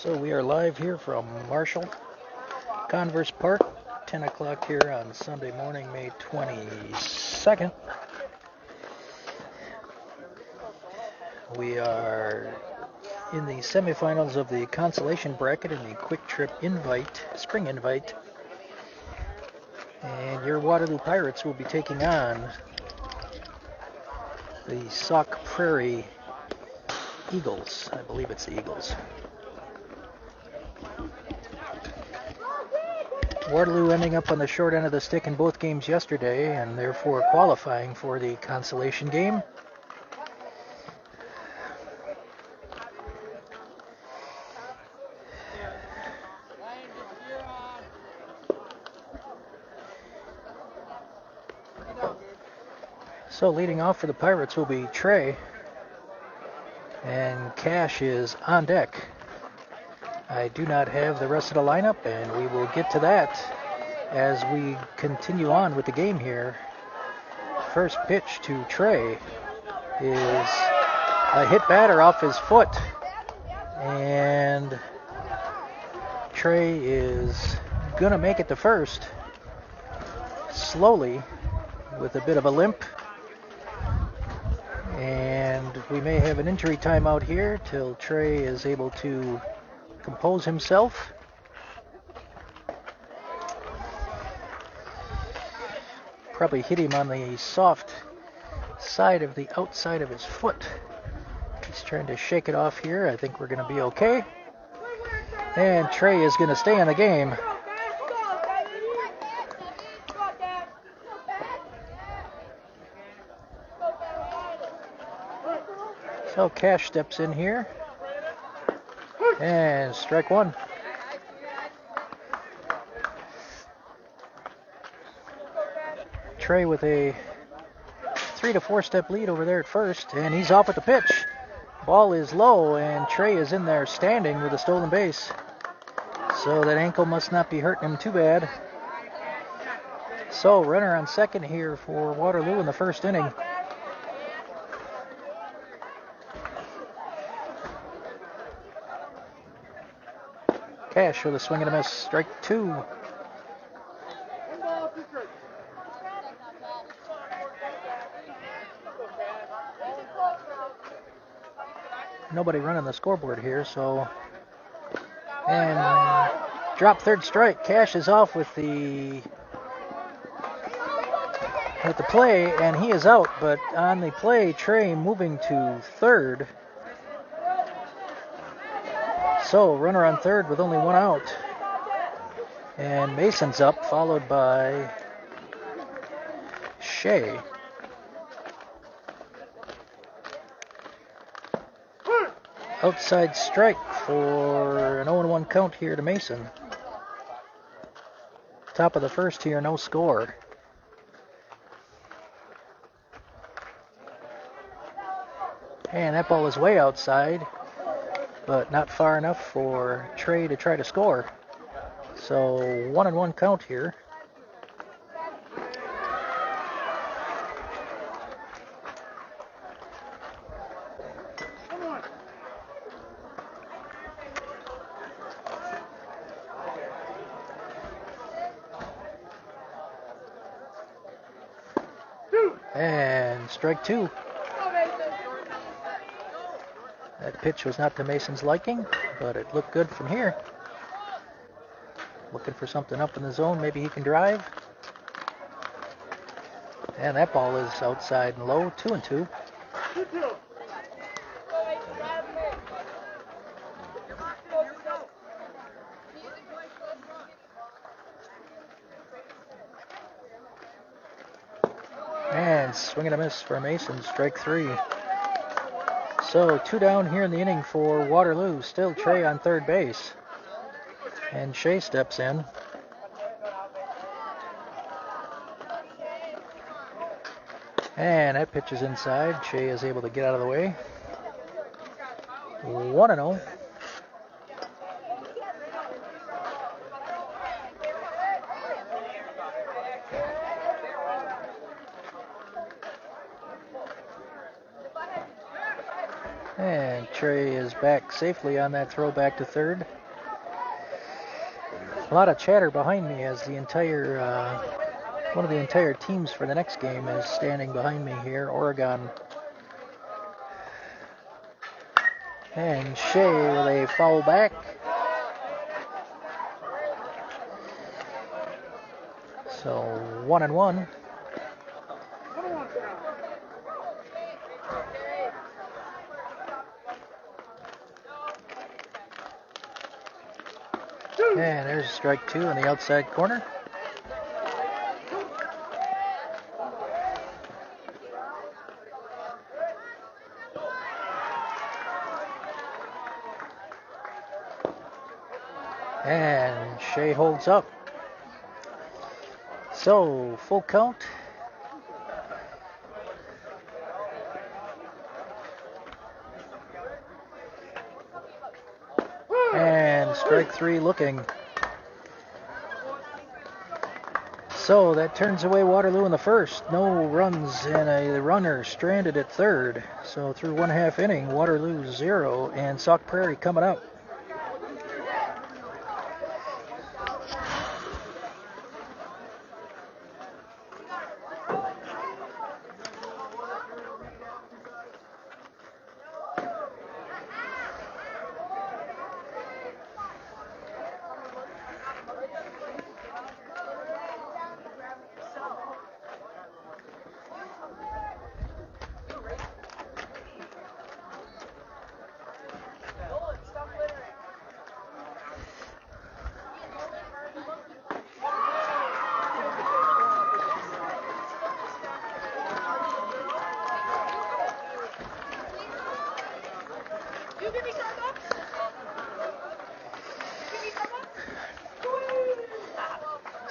So we are live here from Marshall, Converse Park, 10 o'clock here on Sunday morning, May 22nd. We are in the semifinals of the Consolation bracket in the Kwik Trip invite, spring invite. And your Waterloo Pirates will be taking on the Sauk Prairie Eagles. I believe it's the Eagles. Waterloo ending up on the short end of the stick in both games yesterday and therefore qualifying for the consolation game. So leading off for the Pirates will be Trey, and Cash is on deck. I do not have the rest of the lineup, and we will get to that as we continue on with the game here. First pitch to Trey is a hit batter off his foot, and Trey is going to make it to first slowly with a bit of a limp. And we may have an injury timeout here till Trey is able to compose himself. Probably hit him on the soft side of the outside of his foot. He's trying to shake it off here. I think we're going to be okay. And Trey is going to stay in the game. So Cash steps in here. And strike one. Trey with a 3 to 4 step lead over there at first, and he's off with the pitch. Ball is low, and Trey is in there standing with a stolen base. So that ankle must not be hurting him too bad. So runner on second here for Waterloo in the first inning. Cash with a swing and a miss, strike two. Nobody running the scoreboard here, so. And drop third strike. Cash is off with the play, and he is out. But on the play, Trey moving to third. So, runner on third with only one out. And Mason's up, followed by Shea. Outside strike for an 0-1 count here to Mason. Top of the first here, no score. And that ball is way outside, but not far enough for Trey to try to score. So 1-1 count here. And strike two. That pitch was not to Mason's liking, but it looked good from here. Looking for something up in the zone, maybe he can drive. And that ball is outside and low, 2-2. And swing and a miss for Mason, strike three. So 2 down here in the inning for Waterloo. Still Trey on third base. And Shea steps in. And that pitch is inside. Shea is able to get out of the way. 1-0. And Trey is back safely on that throw back to third. A lot of chatter behind me as the entire one of the entire teams for the next game is standing behind me here, Oregon. And Shea with a foul back. So 1-1. And there's strike two on the outside corner. And Shea holds up. So, full count. And strike three looking. So that turns away Waterloo in the first. No runs and a runner stranded at third. So through 1/2 inning, Waterloo 0 and Sauk Prairie coming up.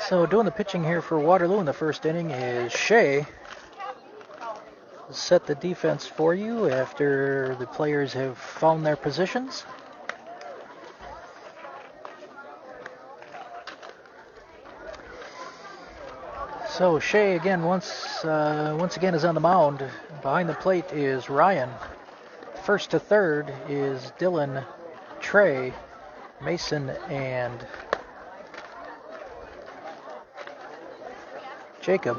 So doing the pitching here for Waterloo in the first inning is Shea. Set the defense for you after the players have found their positions. So Shea again once again is on the mound. Behind the plate is Ryan. First to third is Dylan, Trey, Mason, and Jacob.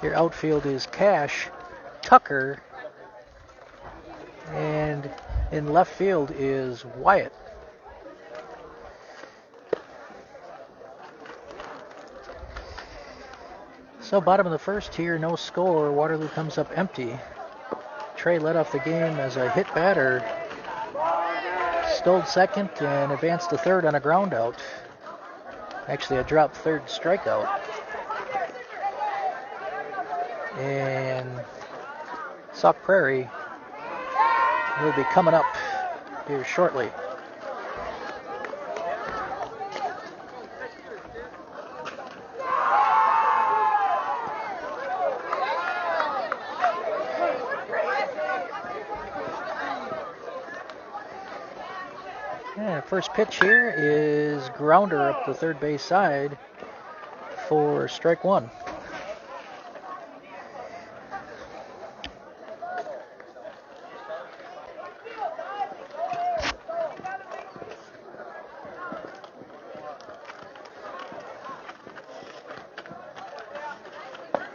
Your outfield is Cash, Tucker, and in left field is Wyatt. So bottom of the first here, no score. Waterloo comes up empty. Trey led off the game as a hit batter. Stole second and advanced to third on a ground out. Actually, a drop third strikeout. And Sauk Prairie will be coming up here shortly. Yeah, first pitch here is grounder up the third base side for strike one.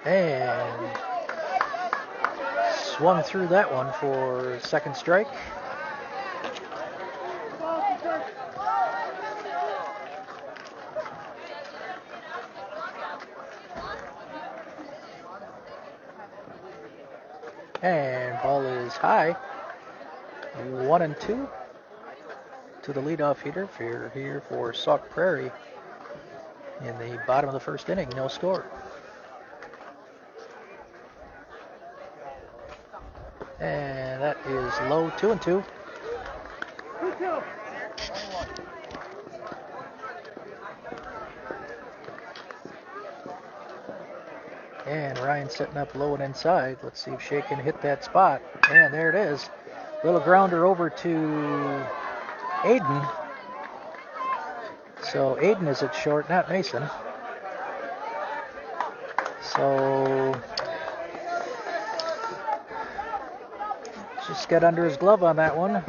And swung through that one for second strike. And ball is high. 1-2 to the leadoff hitter here for Sauk Prairie in the bottom of the first inning. No score. And that is low. 2-2. And Ryan setting up low and inside. Let's see if Shea can hit that spot. And there it is. Little grounder over to Aiden. So Aiden is at short, not Mason. So Just got under his glove on that one.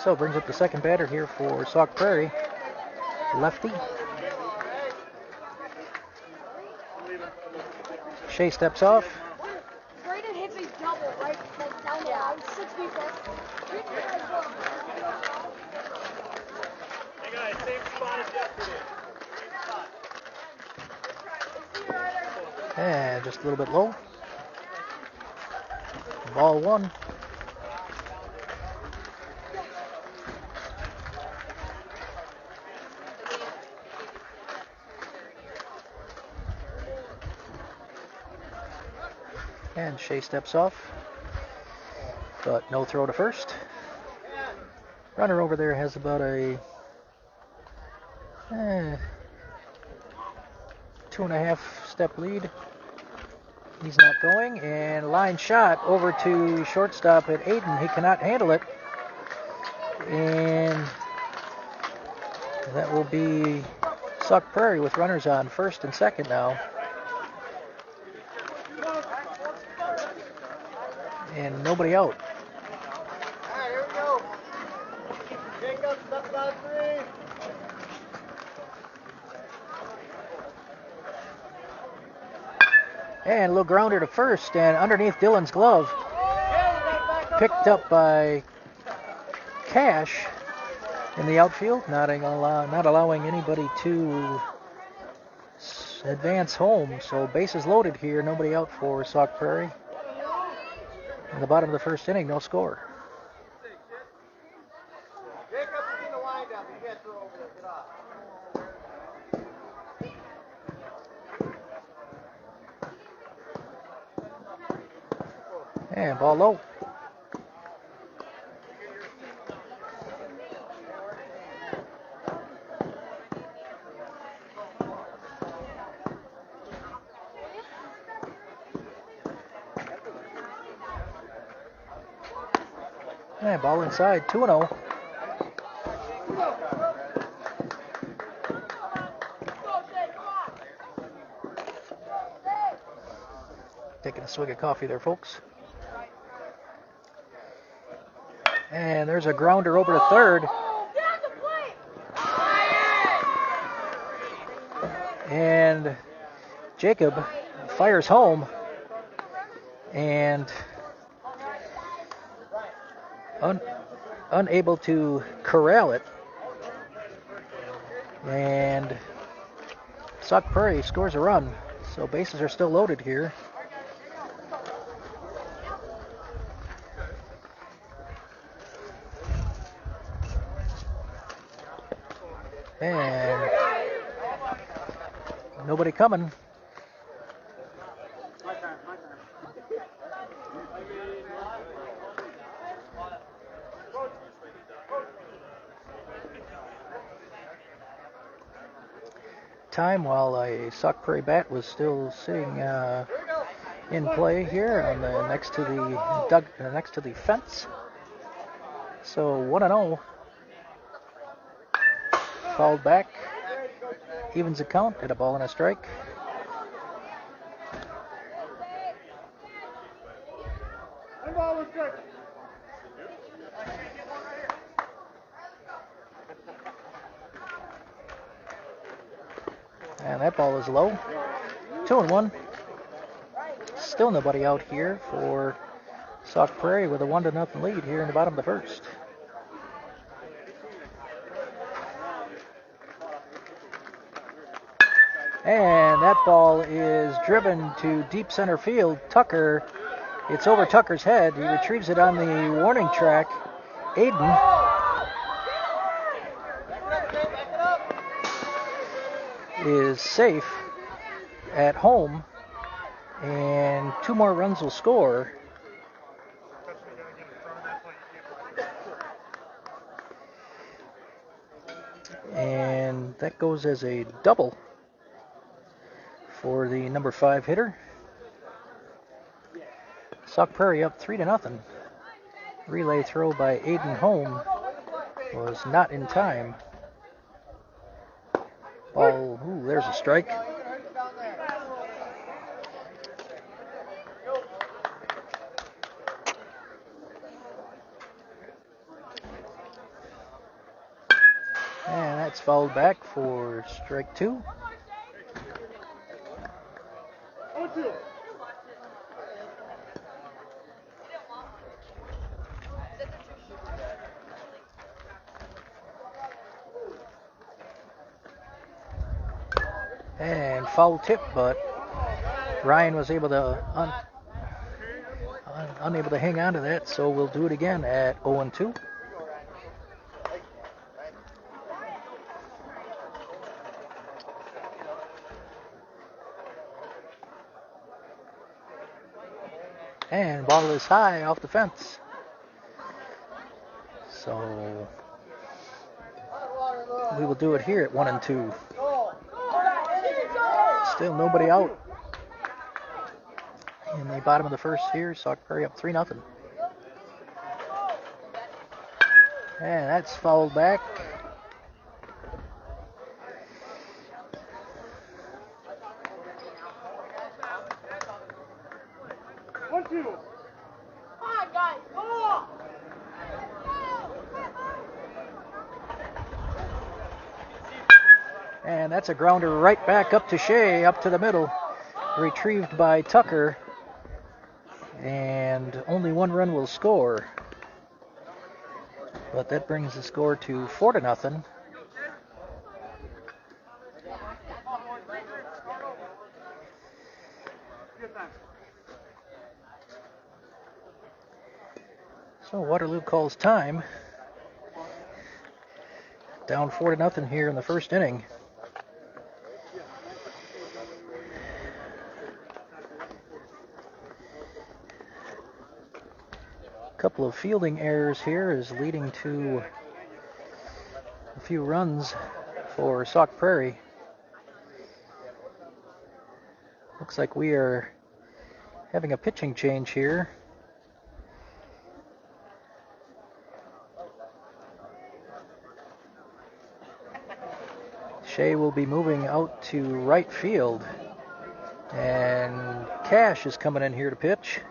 So brings up the second batter here for Sauk Prairie. Lefty. Shea steps off. Braden hits a double right down the line, 6 feet back. Hey guys, same spot as yesterday. And just a little bit low. Ball 1. And Shea steps off, but no throw to first. Runner over there has about a 2.5 step lead. He's not going, and line shot over to shortstop at Aiden. He cannot handle it, and that will be Sauk Prairie with runners on first and second now. And nobody out. All right, here we go. Jacob, step about 3. And a little grounder to first, and underneath Dylan's glove. Picked up by Cash in the outfield, not allowing anybody to advance home. So bases loaded here, nobody out for Sauk Prairie. In the bottom of the first inning, no score. Jacob, you need to wind up. You can't throw over there. Get off. And ball low. And ball inside, 2-0. Taking a swig of coffee there, folks. And there's a grounder over to third. And Jacob fires home. And unable to corral it. And Sauk Prairie scores a run. So bases are still loaded here. And nobody coming. Time while a Sauk Prairie bat was still sitting in play here on the next to the fence. So 1-0. Called back. Evens the count at a ball and a strike. And that ball is low. 2-1. Still nobody out here for Sauk Prairie with a 1-0 lead here in the bottom of the first. And that ball is driven to deep center field. Tucker, it's over Tucker's head. He retrieves it on the warning track. Aiden is safe at home, and 2 more runs will score. And that goes as a double for the number 5 hitter. Sauk Prairie up 3-0. Relay throw by Aiden Home was not in time. Ball, ooh, there's a strike. And that's fouled back for strike 2. And foul tip, but Ryan was able to unable to hang on to that, so we'll do it again at 0-2. And ball is high off the fence. So we will do it here at 1-2. Still nobody out in the bottom of the first here. Sauk Prairie up 3-0. And that's fouled back. And that's a grounder right back up to Shea, up to the middle. Retrieved by Tucker. And only one run will score. But that brings the score to 4-0. So Waterloo calls time. Down 4-0 here in the first inning. A couple of fielding errors here is leading to a few runs for Sauk Prairie. Looks like we are having a pitching change here. Shea will be moving out to right field. And Cash is coming in here to pitch.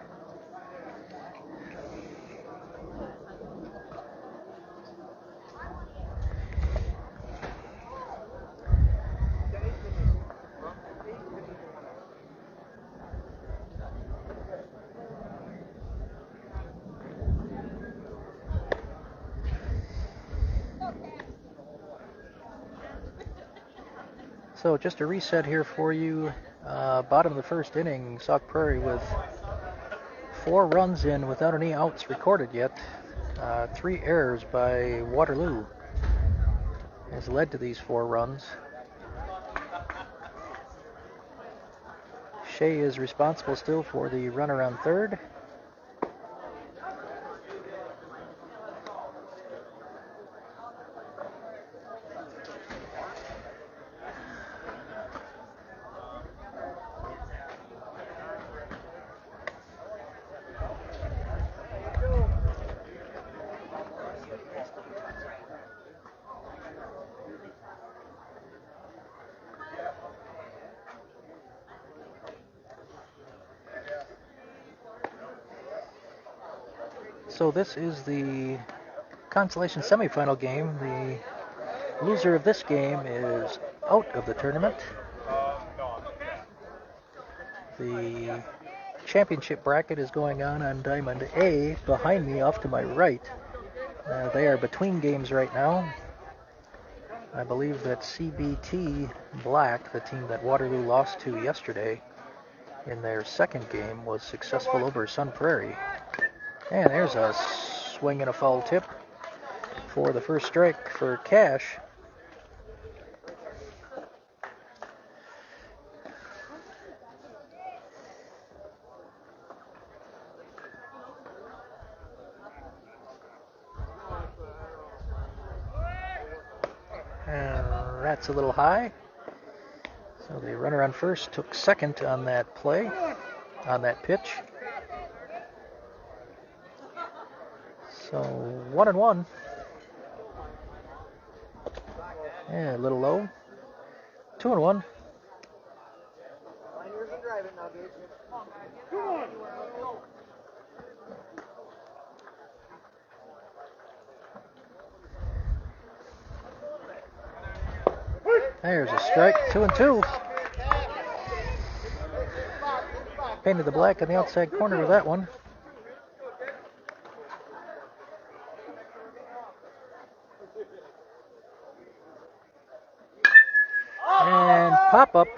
So just a reset here for you. Bottom of the first inning, Sauk Prairie with 4 runs in without any outs recorded yet. 3 errors by Waterloo has led to these 4 runs. Shea is responsible still for the runner on third. So this is the Consolation semifinal game. The loser of this game is out of the tournament. The championship bracket is going on Diamond A behind me off to my right. They are between games right now. I believe that CBT Black, the team that Waterloo lost to yesterday in their second game, was successful over Sun Prairie. And there's a swing and a foul tip for the first strike for Cash. And that's a little high. So the runner on first took second on that play, on that pitch. So 1-1. Yeah, a little low. 2-1. Find yours and drive it now, Gage. There's a strike. 2-2. Painted the black on the outside corner of that one. And pop up.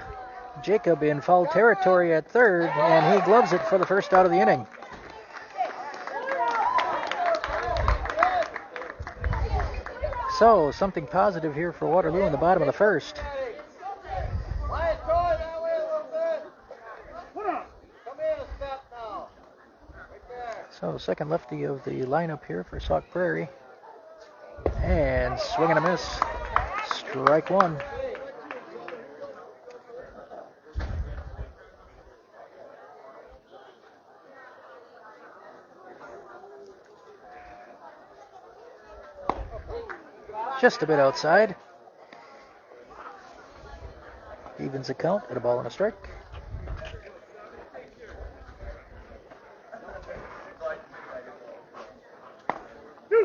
Jacob in foul territory at third, and he gloves it for the first out of the inning. So, something positive here for Waterloo in the bottom of the first. So, second lefty of the lineup here for Sauk Prairie. And swing and a miss. Strike one. Just a bit outside. Evens the count at a ball and a strike.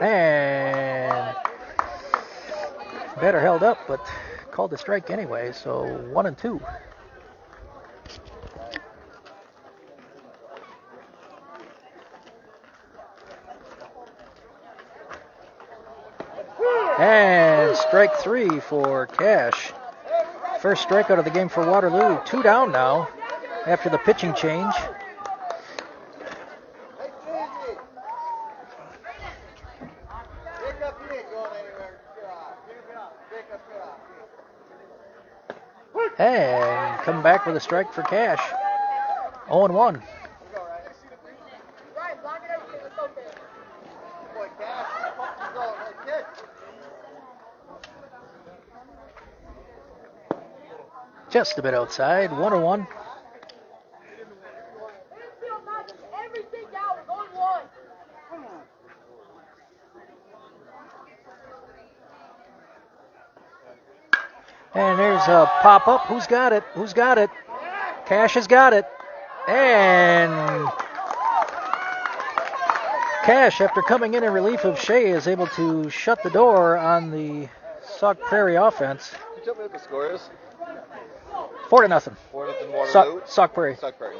And better held up, but called a strike anyway, so 1-2. And strike three for Cash. First strikeout of the game for Waterloo. 2 down now after the pitching change. And come back with a strike for Cash. 0-1. Just a bit outside, 1-1. And there's a pop-up. Who's got it? Who's got it? Cash has got it. And Cash, after coming in relief of Shea, is able to shut the door on the Sauk Prairie offense. Can you tell me what the score is? 4-0. 4-0 Waterloo. Sauk Prairie. Sauk Prairie.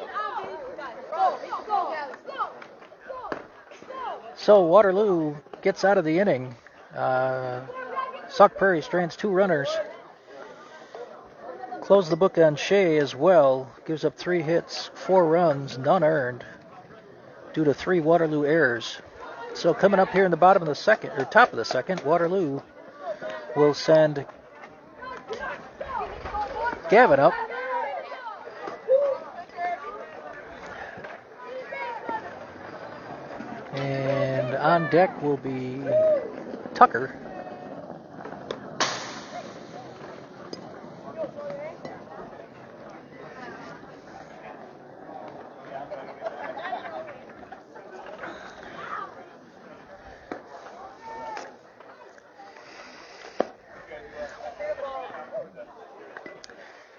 So Waterloo gets out of the inning. Sauk Prairie strands 2 runners. Close the book on Shea as well. Gives up 3 hits, 4 runs, none earned, due to 3 Waterloo errors. So coming up here in the bottom of the second, or top of the second, Waterloo will send Gavin up. And on deck will be Tucker.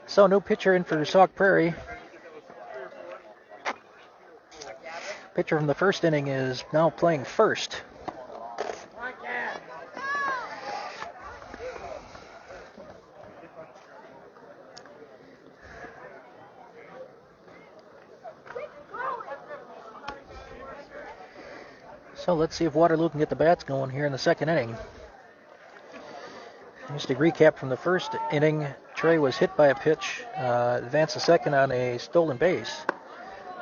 So no pitcher in for Sauk Prairie. Pitcher from the first inning is now playing first. So let's see if Waterloo can get the bats going here in the second inning. Just to recap from the first inning, Trey was hit by a pitch, advanced the second on a stolen base.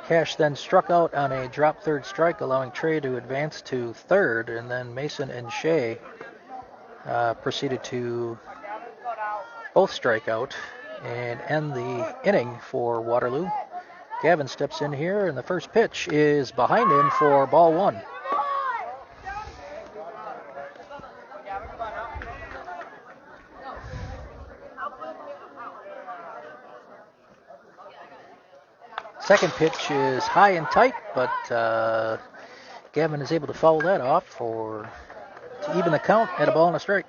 Cash then struck out on a drop third strike, allowing Trey to advance to third, and then Mason and Shea proceeded to both strike out and end the inning for Waterloo. Gavin steps in here, and the first pitch is behind him for ball 1. Second pitch is high and tight, but Gavin is able to foul that off to even the count at a ball and a strike.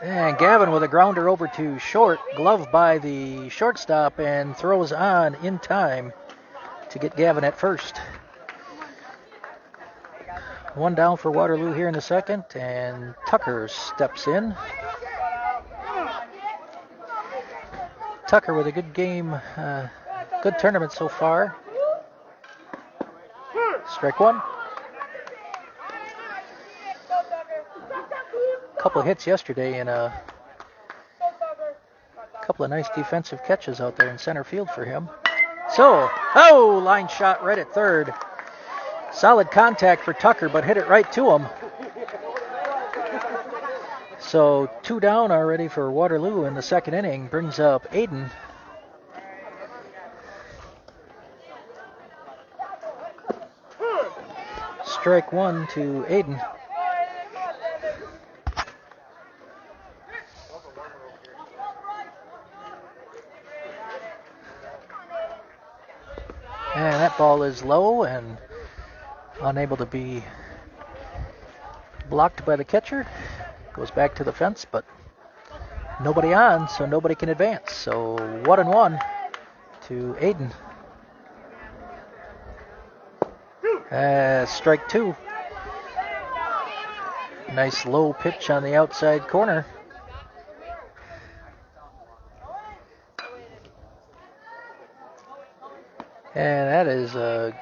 And Gavin with a grounder over to short, gloved by the shortstop, and throws on in time to get Gavin at first. One down for Waterloo here in the second, and Tucker steps in. Tucker with a good game, good tournament so far. Strike one. Couple of hits yesterday and a couple of nice defensive catches out there in center field for him. So, line shot right at third. Solid contact for Tucker, but hit it right to him. So 2 down already for Waterloo in the second inning. Brings up Aiden. Strike one to Aiden. And that ball is low and unable to be blocked by the catcher. Goes back to the fence, but nobody on, so nobody can advance. So 1-1 to Aiden. Strike two. Nice low pitch on the outside corner. And that is a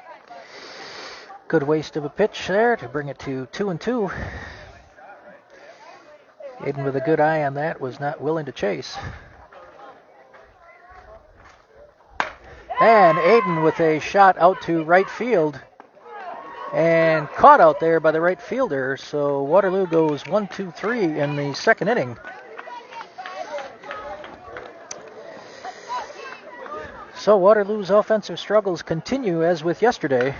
good waste of a pitch there to bring it to 2-2. Aiden with a good eye on that, was not willing to chase. And Aiden with a shot out to right field. And caught out there by the right fielder. So Waterloo goes 1-2-3 in the second inning. So Waterloo's offensive struggles continue as with yesterday.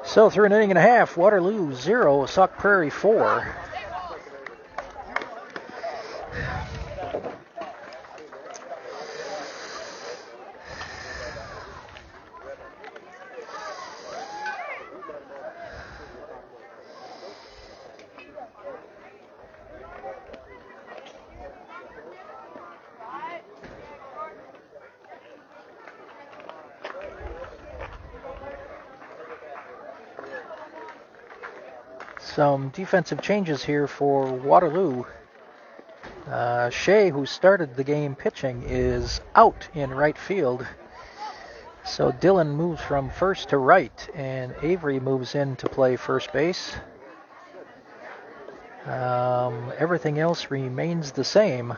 So through an inning and a half, Waterloo 0, Sauk Prairie 4. Some defensive changes here for Waterloo. Shea, who started the game pitching, is out in right field. So Dylan moves from first to right, and Avery moves in to play first base. Everything else remains the same.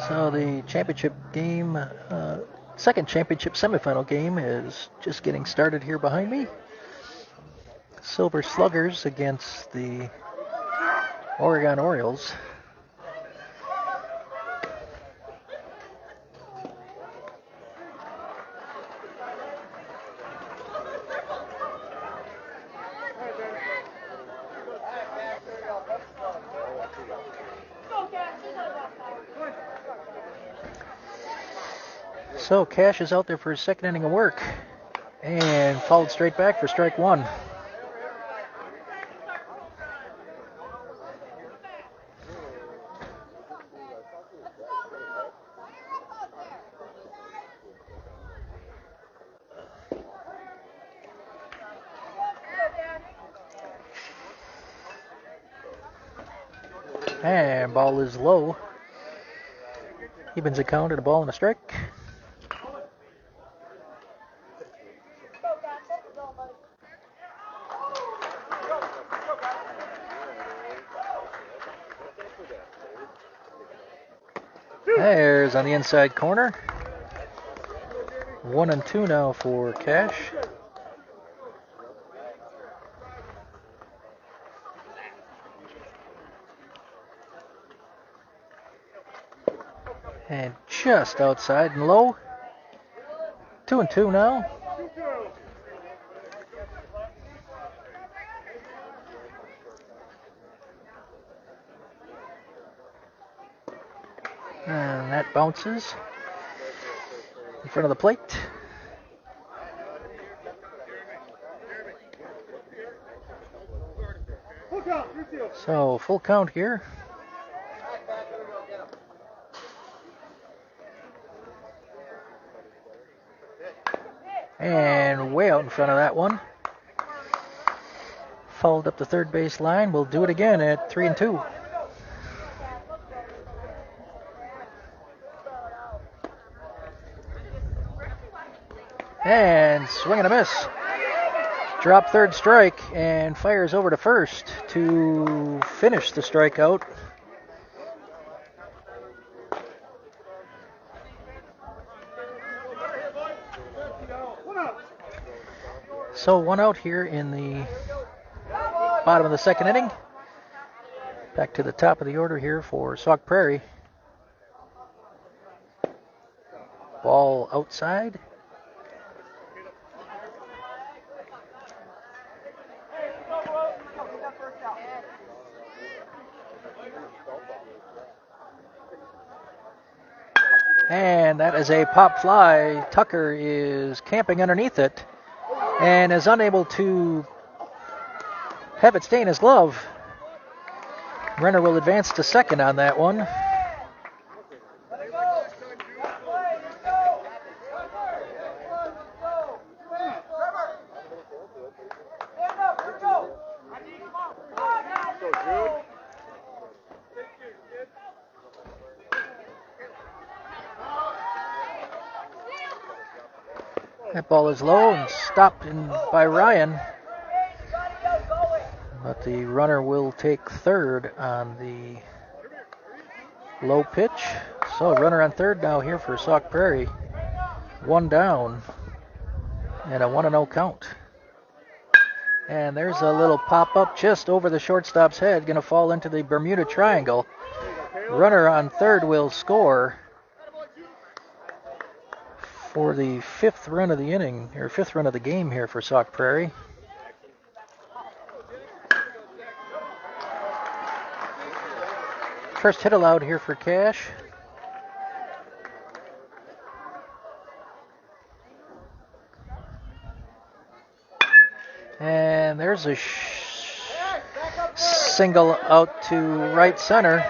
So the championship game, second championship semifinal game is just getting started here behind me. Silver Sluggers against the Oregon Orioles. So Cash is out there for his second inning of work and fouled straight back for strike one. And ball is low. Evens the count at a ball and a strike. There's on the inside corner. 1-2 now for Cash. And just outside and low. 2-2 now. And that bounces in front of the plate. So full count here. And way out in front of that one. Fouled up the third base line. We'll do it again at 3-2. And swing and a miss. Drop third strike and fires over to first to finish the strikeout. So 1 out here in the bottom of the second inning. Back to the top of the order here for Sauk Prairie. Ball outside. And that is a pop fly. Tucker is camping underneath it and is unable to have it stay in his glove. Runner will advance to second on that one. That ball is low and stopped by Ryan. But the runner will take third on the low pitch. So runner on third now here for Sauk Prairie. 1 down and a 1-0 count. And there's a little pop-up just over the shortstop's head. Going to fall into the Bermuda Triangle. Runner on third will score for the 5th run of the inning, or 5th run of the game here for Sauk Prairie. First hit allowed here for Cash. And there's a single out to right center.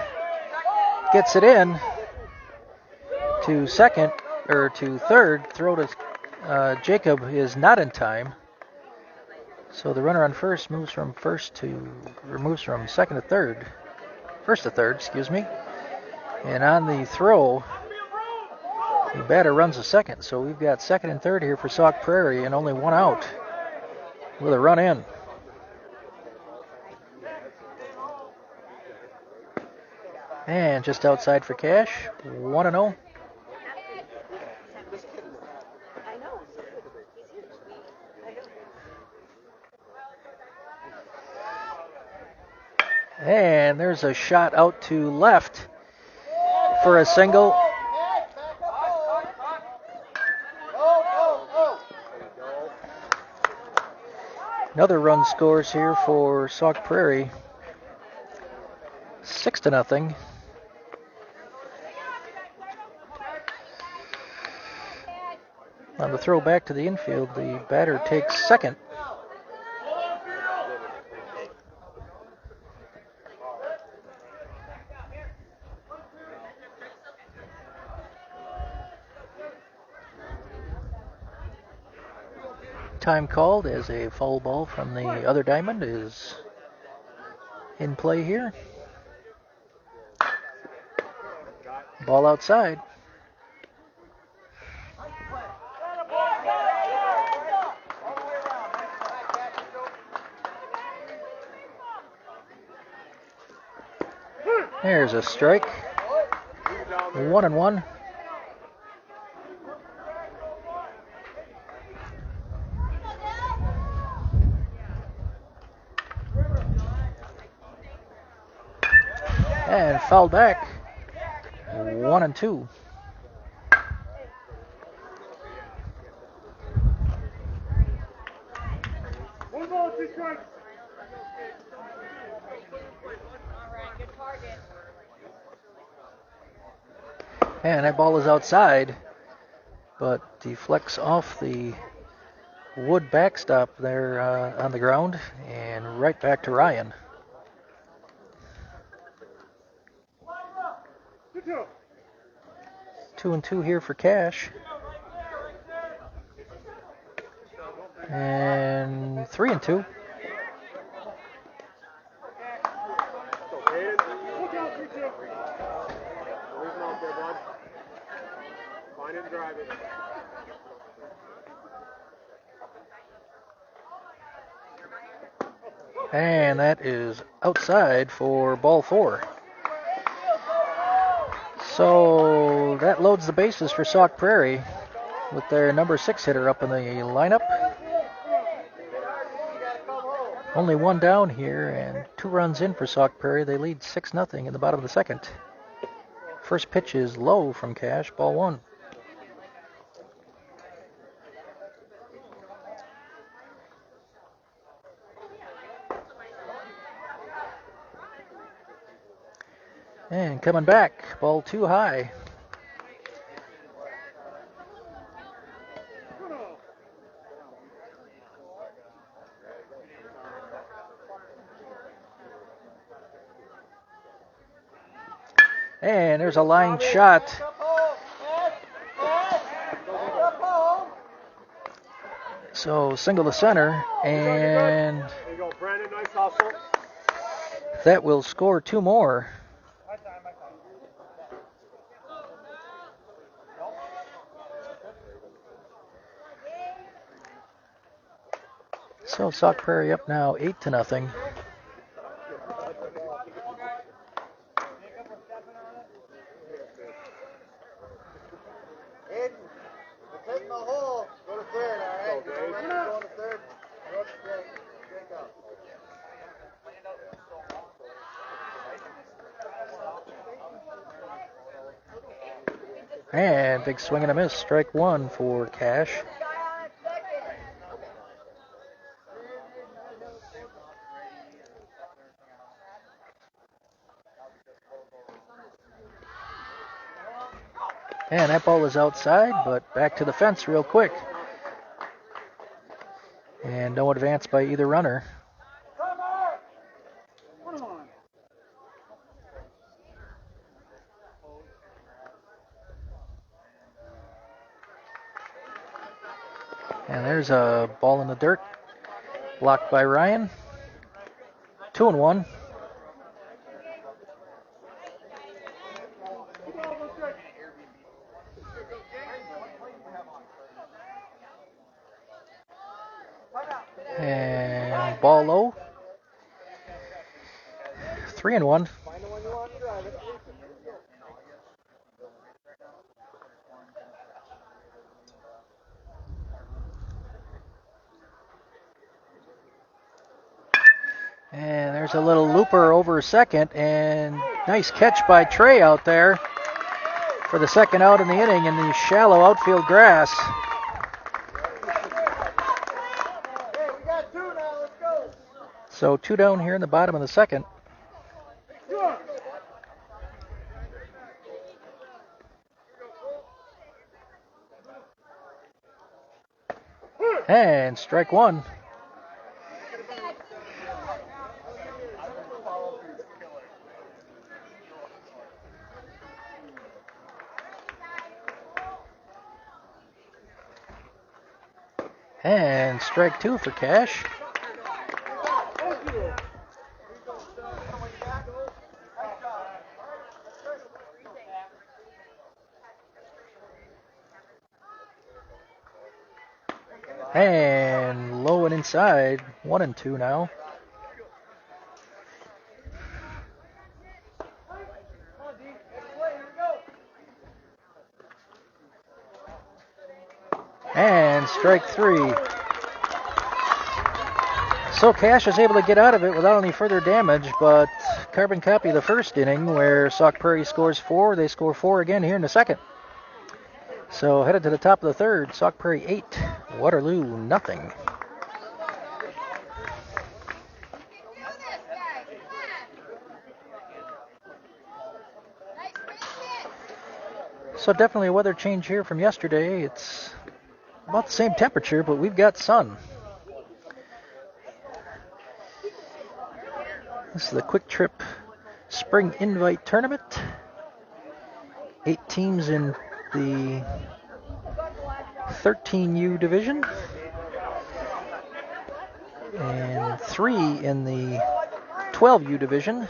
Gets it in to second, or to third. Throw to Jacob is not in time. So the runner on first moves from second to third. First to third, excuse me. And on the throw, the batter runs a second. So we've got second and third here for Sauk Prairie and only 1 out with a run in. And just outside for Cash, 1-0. And there's a shot out to left for a single. Another run scores here for Sauk Prairie. 6-0. On the throw back to the infield, the batter takes second. Time called as a foul ball from the other diamond is in play here. Ball outside. There's a strike. 1-1. fouled back. 1-2. And that ball is outside, but deflects off the wood backstop there on the ground and right back to Ryan. 2-2 here for Cash. And 3-2. And that is outside for ball 4. So that loads the bases for Sauk Prairie with their number 6 hitter up in the lineup. Only one down here and 2 runs in for Sauk Prairie. They lead 6-0 in the bottom of the second. First pitch is low from Cash, ball 1. And coming back, ball 2 high. And there's a line shot. So single to center, and that will score 2 more. So Sauk Prairie up now 8-0. And big swing and a miss, strike 1 for Cash. And that ball is outside, but back to the fence real quick. And no advance by either runner. And there's a ball in the dirt, blocked by Ryan. 2-1. And ball low. 3-1. And there's a little looper over second, and nice catch by Trey out there for the second out in the inning in the shallow outfield grass. So 2 down here in the bottom of the second. And strike 1. And strike 2 for Cash. And low and inside, 1-2 now. And strike 3. So Cash is able to get out of it without any further damage, but carbon copy of the first inning where Sauk Prairie scores 4. They score 4 again here in the second. So headed to the top of the third, Sauk Prairie 8, Waterloo nothing. So definitely a weather change here from yesterday. It's about the same temperature, but we've got sun. This is the Kwik Trip Spring Invite Tournament. 8 teams in the 13U division and 3 in the 12U division.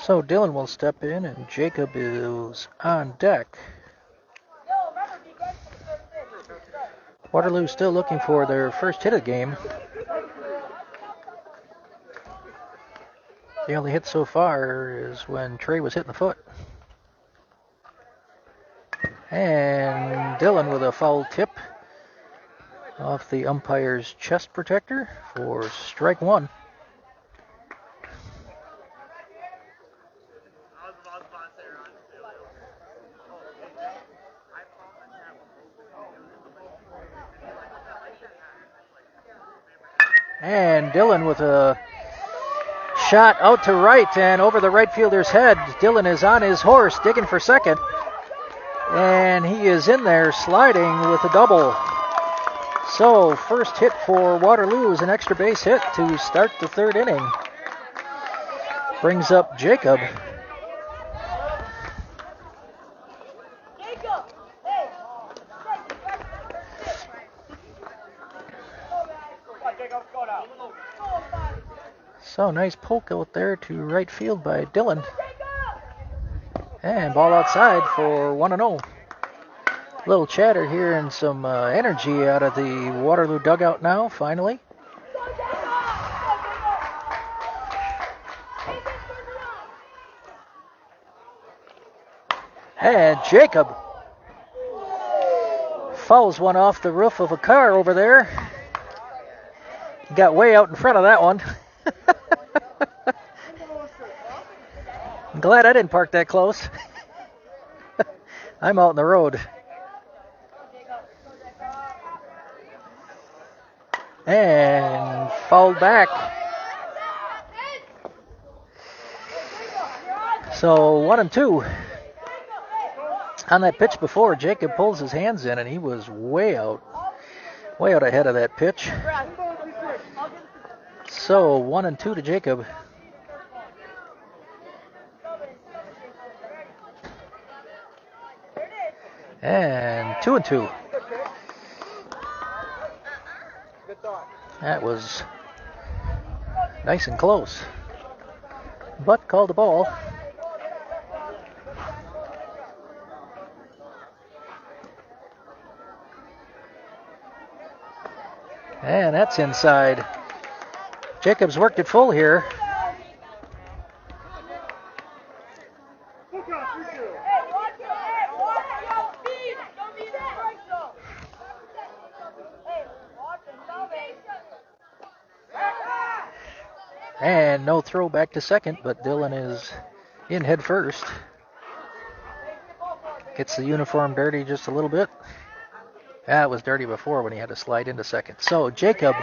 So Dylan will step in and Jacob is on deck. Waterloo still looking for their first hit of the game. The only hit so far is when Trey was hitting the foot. And Dylan with a foul tip off the umpire's chest protector for strike 1. And Dylan with a shot out to right and over the right fielder's head. Dylan is on his horse digging for second. And he is in there sliding with a double. So first hit for Waterloo is an extra base hit to start the third inning. Brings up Jacob. So nice poke out there to right field by Dylan. And ball outside for 1-0. Little chatter here and some energy out of the Waterloo dugout now, finally. And Jacob fouls one off the roof of a car over there. He got way out in front of that one. I'm glad I didn't park that close. I'm out in the road. And fouled back. So 1-2. On that pitch before, Jacob pulls his hands in and he was way out ahead of that pitch. So 1-2 to Jacob. And 2-2. That was nice and close, but called the ball. And that's inside. Jacobs worked it full here. And no throw back to second, but Dylan is in head first. Gets the uniform dirty just a little bit. That was dirty before when he had to slide into second. So Jacob.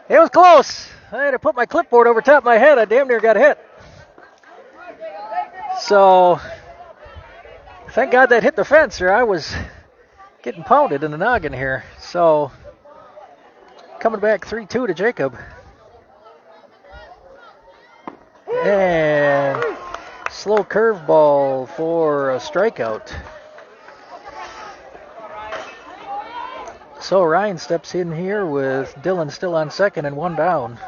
It was close. I had to put my clipboard over top of my head. I damn near got hit. So thank God that hit the fence, or I was getting pounded in the noggin here. So coming back 3-2 to Jacob. And slow curveball for a strikeout. So Ryan steps in here with Dylan still on second and one down.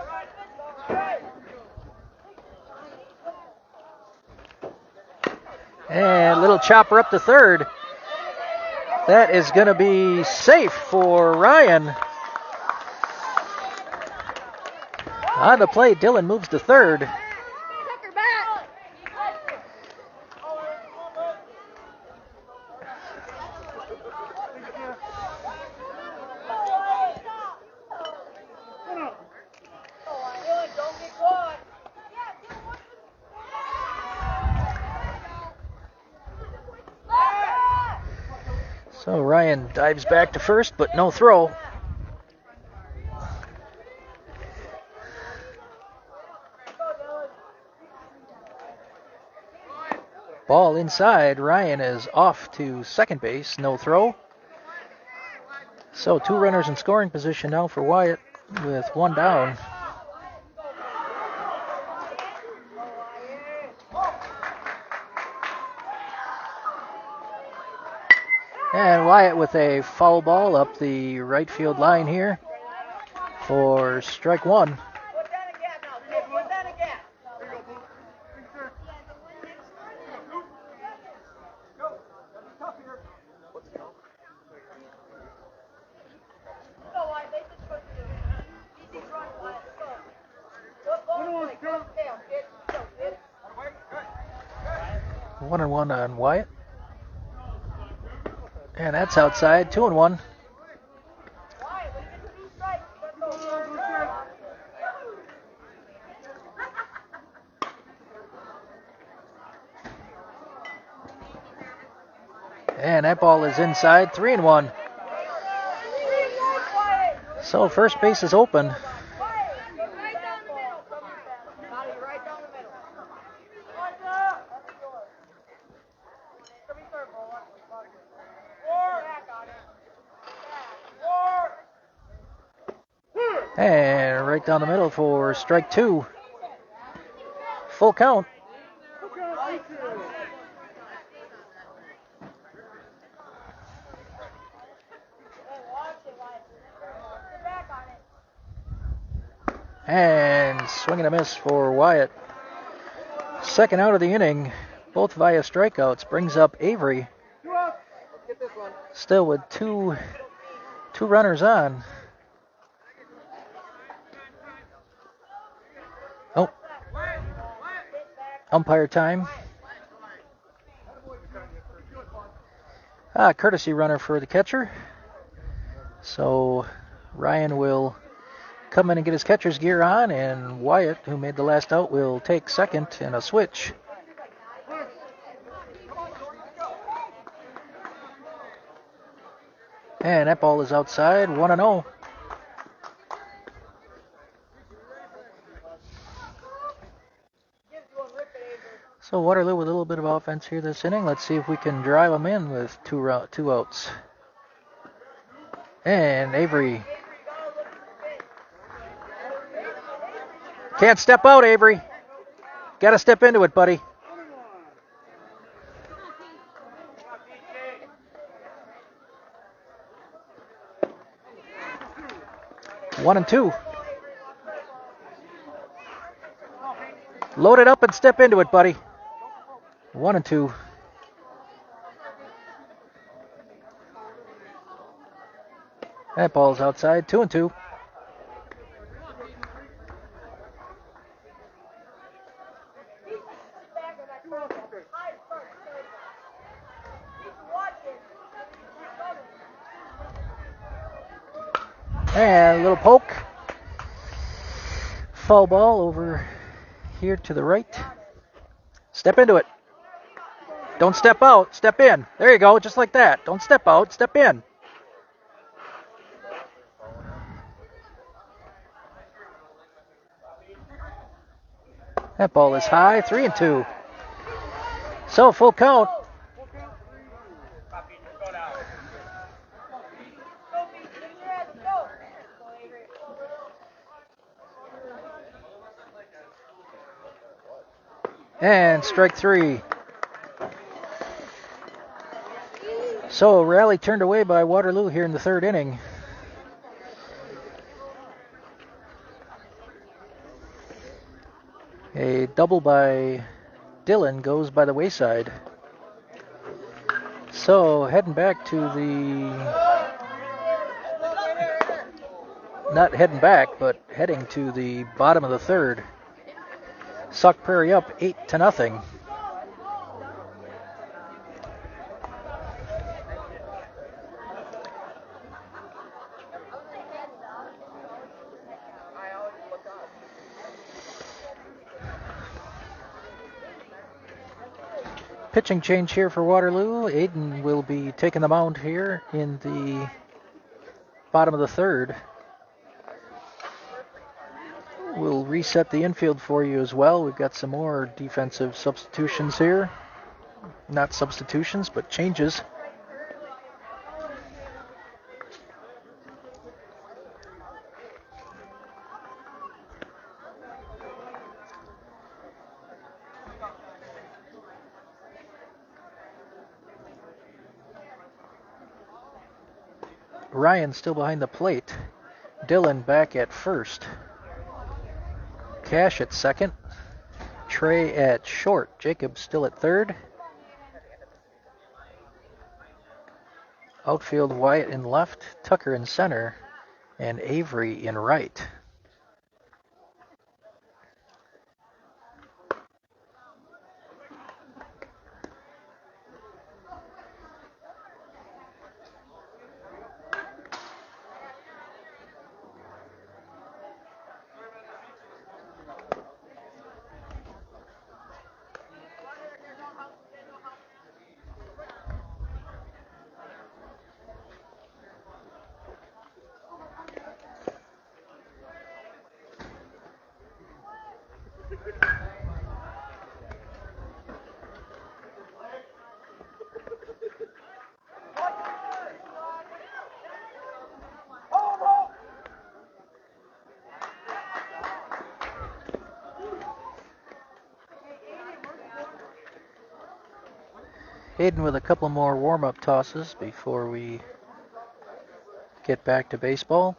And little chopper up to third. That is going to be safe for Ryan. On the play, Dylan moves to third. So Ryan dives back to first, but no throw. Ball inside. Ryan is off to second base. No throw. So 2 runners in scoring position now for Wyatt with 1 down. And Wyatt with a foul ball up the right field line here for strike 1. One and one on Wyatt. And that's outside, 2-1. And that ball is inside, 3-1. So first base is open. And right down the middle for strike 2. Full count. And swing and a miss for Wyatt. Second out of the inning, both via strikeouts, brings up Avery. Still with two runners on. Oh. Umpire time. Courtesy runner for the catcher. So Ryan will come in and get his catcher's gear on, and Wyatt, who made the last out, will take second in a switch. And that ball is outside, 1-0. So Waterloo with a little bit of offense here this inning. Let's see if we can drive them in with two outs. And Avery. Can't step out, Avery. Got to step into it, buddy. One and two. Load it up and step into it, buddy. 1-2. That ball's outside, 2-2. And a little poke. Foul ball over here to the right. Step into it. Don't step out, step in. There you go, just like that. Don't step out, step in. That ball is high, 3-2. So full count. And strike 3. So rally turned away by Waterloo here in the 3rd inning. A double by Dylan goes by the wayside. So heading back to not heading back, but heading to the bottom of the 3rd. Sauk Prairie up 8-0. Pitching change here for Waterloo. Aiden will be taking the mound here in the bottom of the 3rd. We'll reset the infield for you as well. We've got some more defensive substitutions here. Not substitutions, but changes. Ryan still behind the plate. Dylan back at first. Cash at second. Trey at short. Jacob still at third. Outfield Wyatt in left. Tucker in center. And Avery in right. Hayden with a couple more warm-up tosses before we get back to baseball.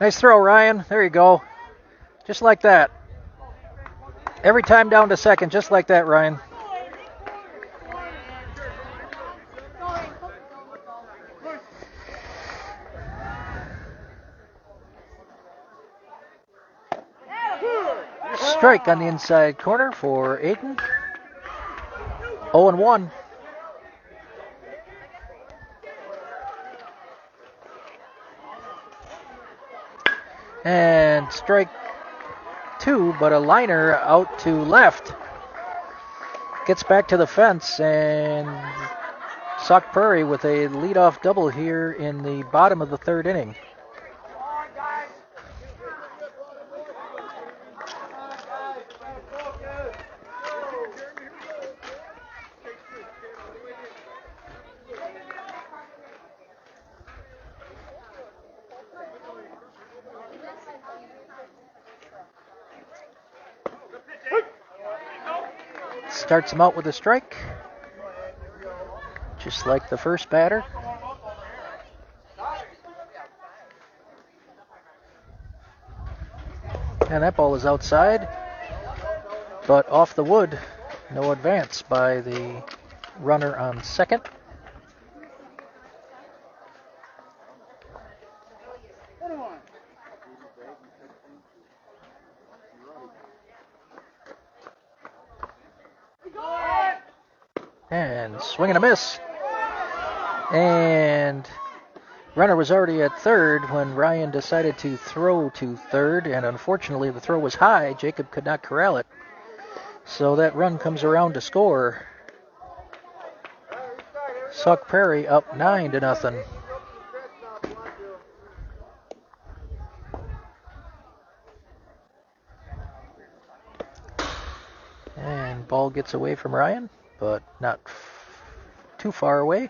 Nice throw, Ryan. There you go. Just like that. Every time down to second, just like that, Ryan. Strike on the inside corner for Aiden. 0-1. And strike 2, but a liner out to left. Gets back to the fence, and Sauk Prairie with a leadoff double here in the bottom of the 3rd inning. Starts him out with a strike, just like the first batter. And that ball is outside, but off the wood. No advance by the runner on second. And swing and a miss. And runner was already at third when Ryan decided to throw to third, and unfortunately the throw was high. Jacob could not corral it. So that run comes around to score. Sauk Prairie up 9-0. And ball gets away from Ryan, but not too far away.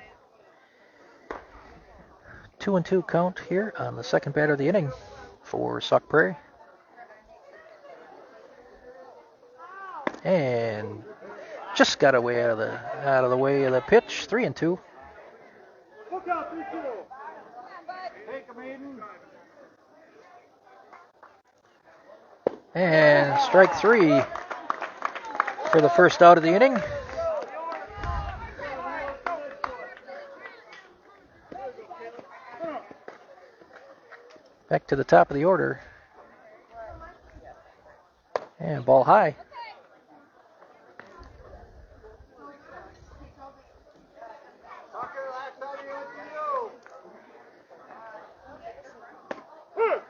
2-2 count here on the second batter of the inning for Sauk Prairie. And just got away out of the way of the pitch. 3-2. Look out, 3-2. Take him, Aiden. And strike 3 for the first out of the inning. Back to the top of the order. And ball high.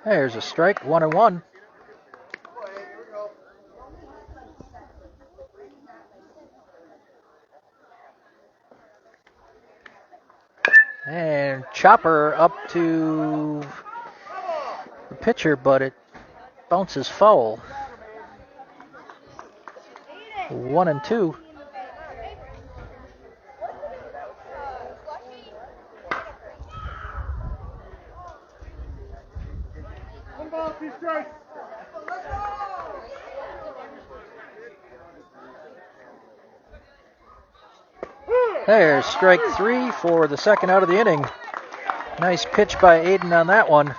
There's a strike, 1-1. And chopper up to the pitcher, but it bounces foul. 1-2. One ball, 2 strikes. There's strike 3 for the second out of the inning. Nice pitch by Aiden on that one.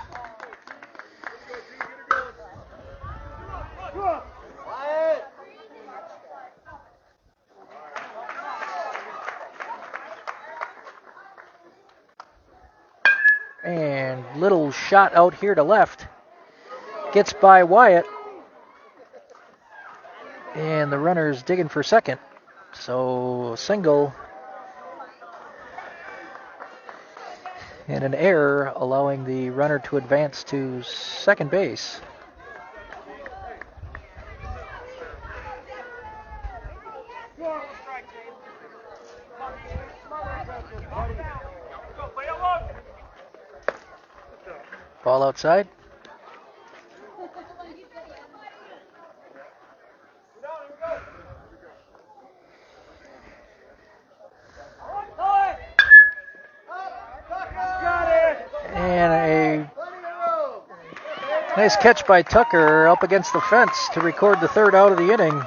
And little shot out here to left. Gets by Wyatt. And the runner's digging for second. So single. And an error allowing the runner to advance to second base. Ball outside. And a nice catch by Tucker up against the fence to record the third out of the inning.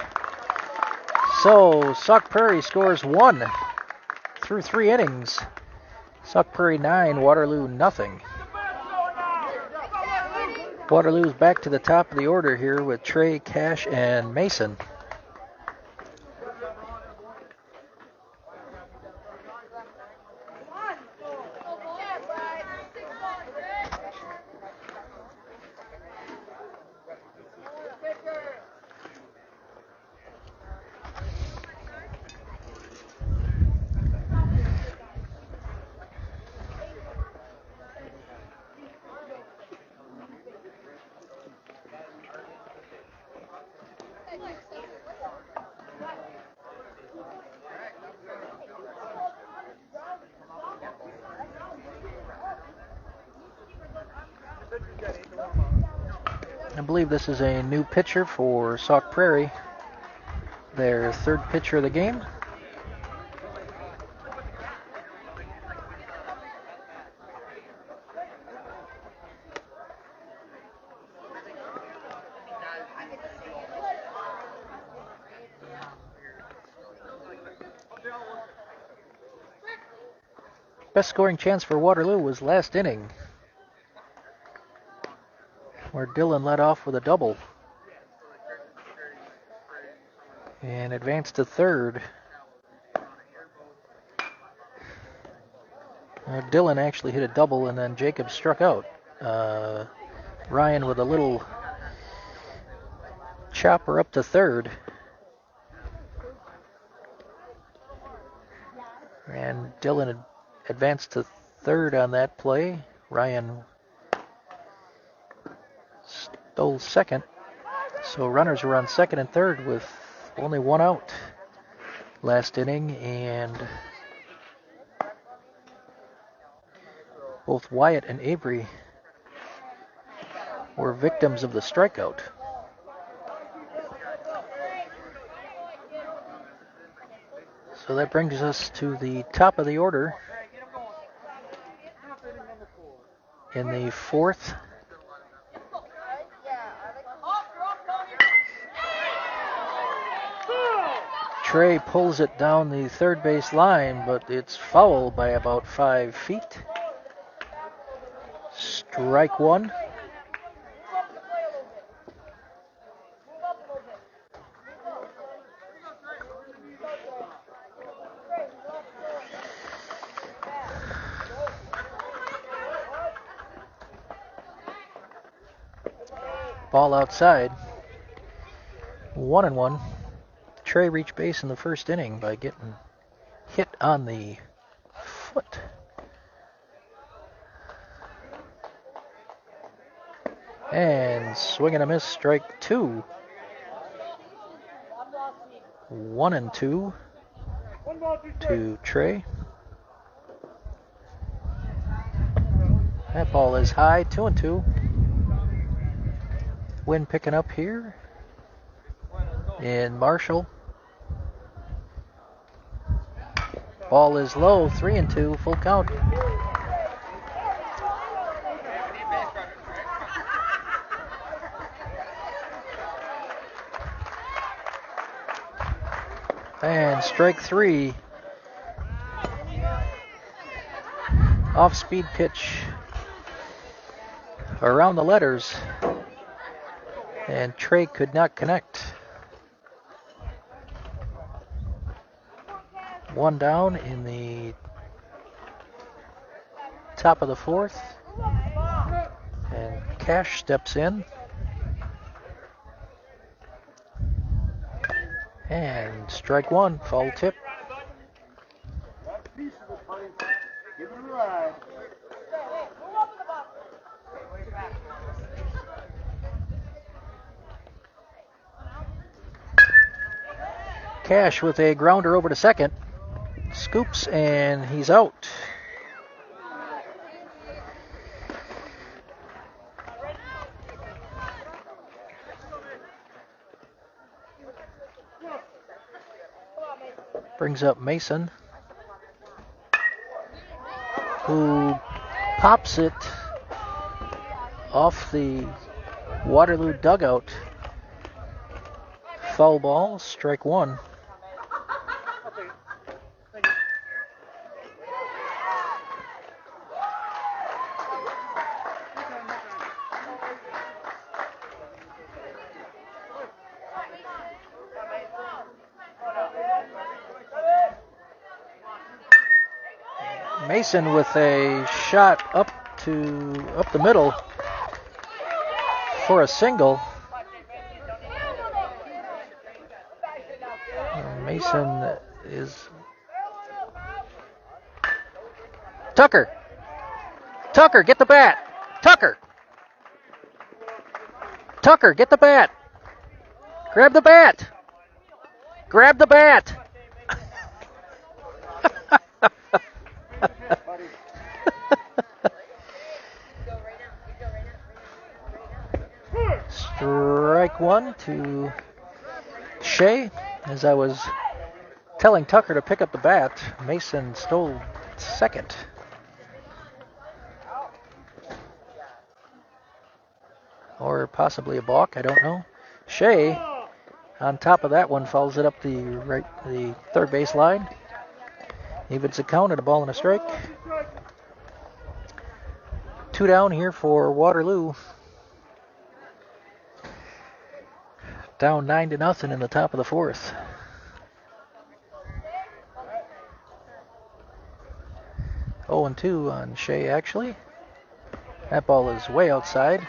So Sauk Prairie scores 1 through 3 innings. Sauk Prairie 9, Waterloo nothing. Waterloo's back to the top of the order here with Trey, Cash, and Mason. I believe this is a new pitcher for Sauk Prairie, their third pitcher of the game. Best scoring chance for Waterloo was last inning, where Dylan led off with a double and advanced to third. Dylan actually hit a double, and then Jacob struck out. Ryan with a little chopper up to third. And Dylan advanced to third on that play. Ryan stole second. So runners were on second and third with only one out last inning, and Both Wyatt and Avery were victims of the strikeout. So that brings us to the top of the order in the fourth. Trey pulls it down the third base line, but it's foul by about 5 feet. Strike one. Ball outside. 1-1. Trey reached base in the first inning by getting hit on the foot. And swing and a miss, strike two. 1-2 to Trey. That ball is high, 2-2. Wind picking up here in Marshall. Ball is low, 3-2, full count. And strike three. Off-speed pitch around the letters. And Trey could not connect. One down in the top of the fourth. And Cash steps in. And strike one, foul tip. Cash with a grounder over to second. Scoops and he's out. Brings up Mason, who pops it off the Waterloo dugout. Foul ball, strike one. Mason with a shot up the middle for a single. Mason is Tucker, get the bat. Tucker, get the bat. Grab the bat. Strike one to Shea. As I was telling Tucker to pick up the bat, Mason stole second. Or possibly a balk, I don't know. Shea, on top of that one, fouls it up the third base line. Evens the count at a ball and a strike. Two down here for Waterloo. Down 9-0 in the top of the fourth. Oh, 2 on Shea, actually. That ball is way outside.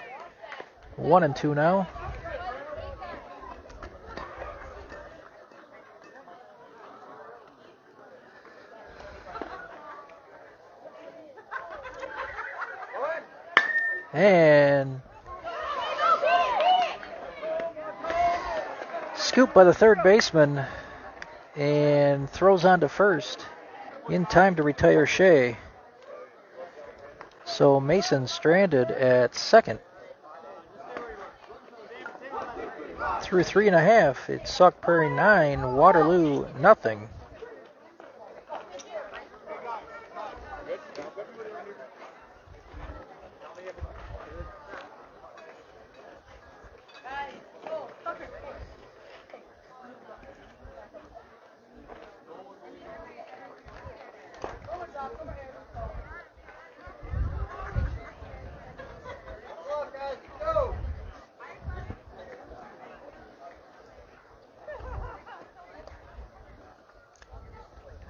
1-2 now. And scoop by the third baseman and throws on to first in time to retire Shea. So Mason stranded at second. Through 3.5, it's Sauk Prairie 9, Waterloo nothing.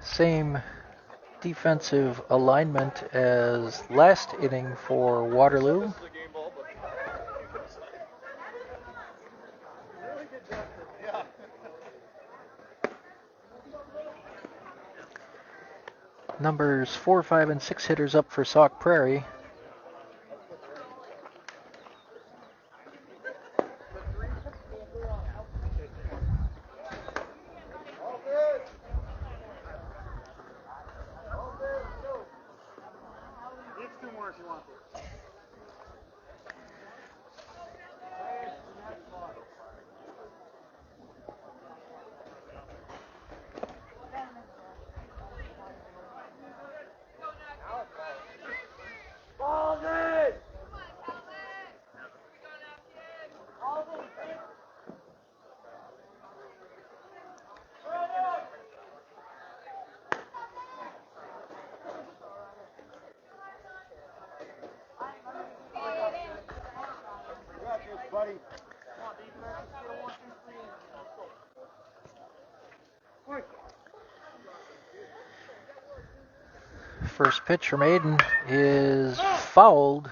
Same defensive alignment as last inning for Waterloo. Numbers 4, 5, and 6 hitters up for Sauk Prairie. First pitch from Aiden is fouled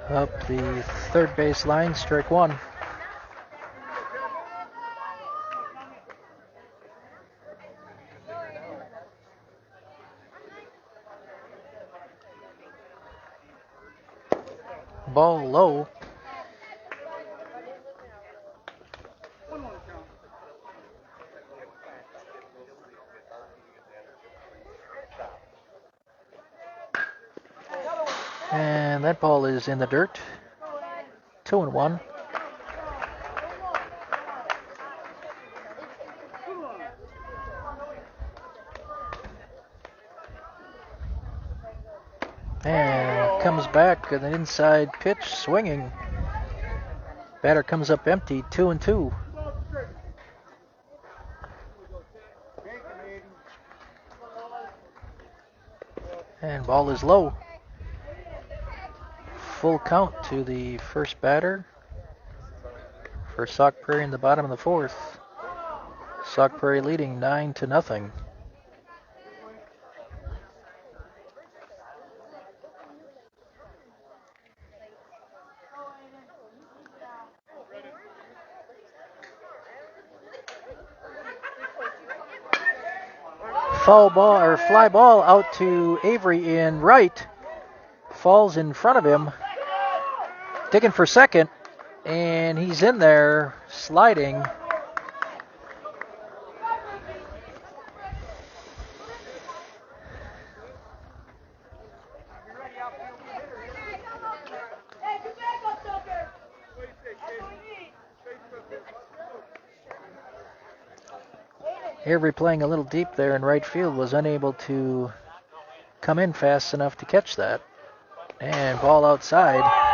up the third base line, strike one. Ball low. And that ball is in the dirt. 2-1. And comes back with an inside pitch swinging. Batter comes up empty, 2-2. And ball is low. Full count to the first batter for Sauk Prairie in the bottom of the fourth. Sauk Prairie leading 9-0. Foul ball or fly ball out to Avery in right. Falls in front of him. Digging for second. And he's in there sliding. Avery playing a little deep there in right field was unable to come in fast enough to catch that. And ball outside.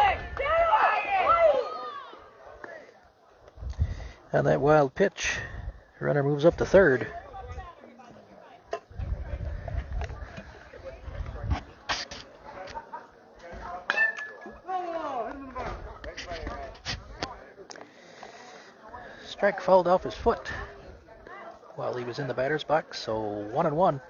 On that wild pitch, runner moves up to third. Strike fouled off his foot while he was in the batter's box, so 1-1.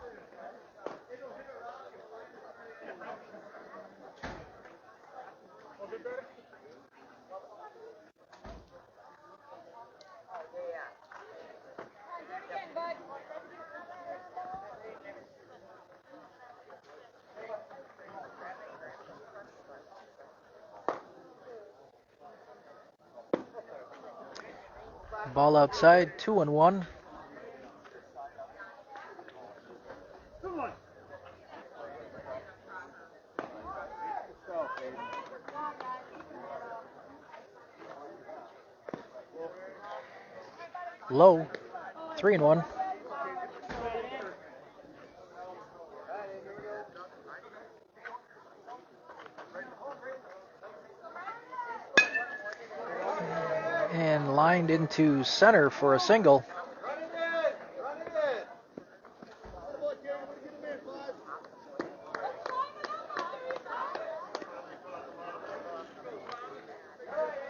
Ball outside, 2-1. low, 3-1. And lined into center for a single.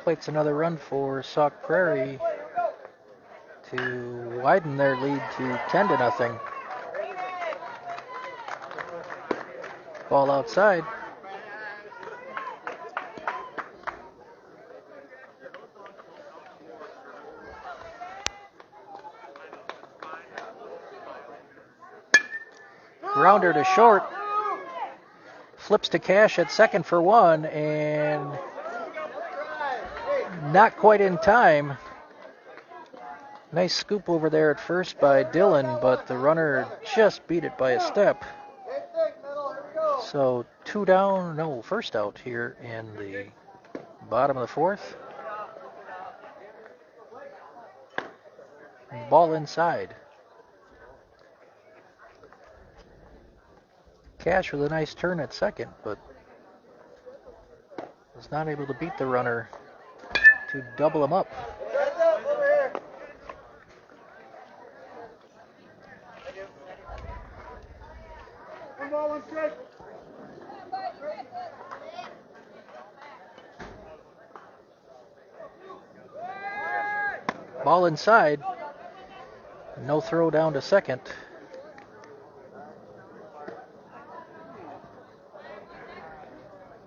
Plates another run for Sauk Prairie to widen their lead to 10-0. Ball outside. Grounder to short. Flips to Cash at second for one, and not quite in time. Nice scoop over there at first by Dylan, but the runner just beat it by a step. So first out here in the bottom of the fourth. Ball inside. Cash with a nice turn at second, but was not able to beat the runner to double him up. Ball inside. No throw down to second.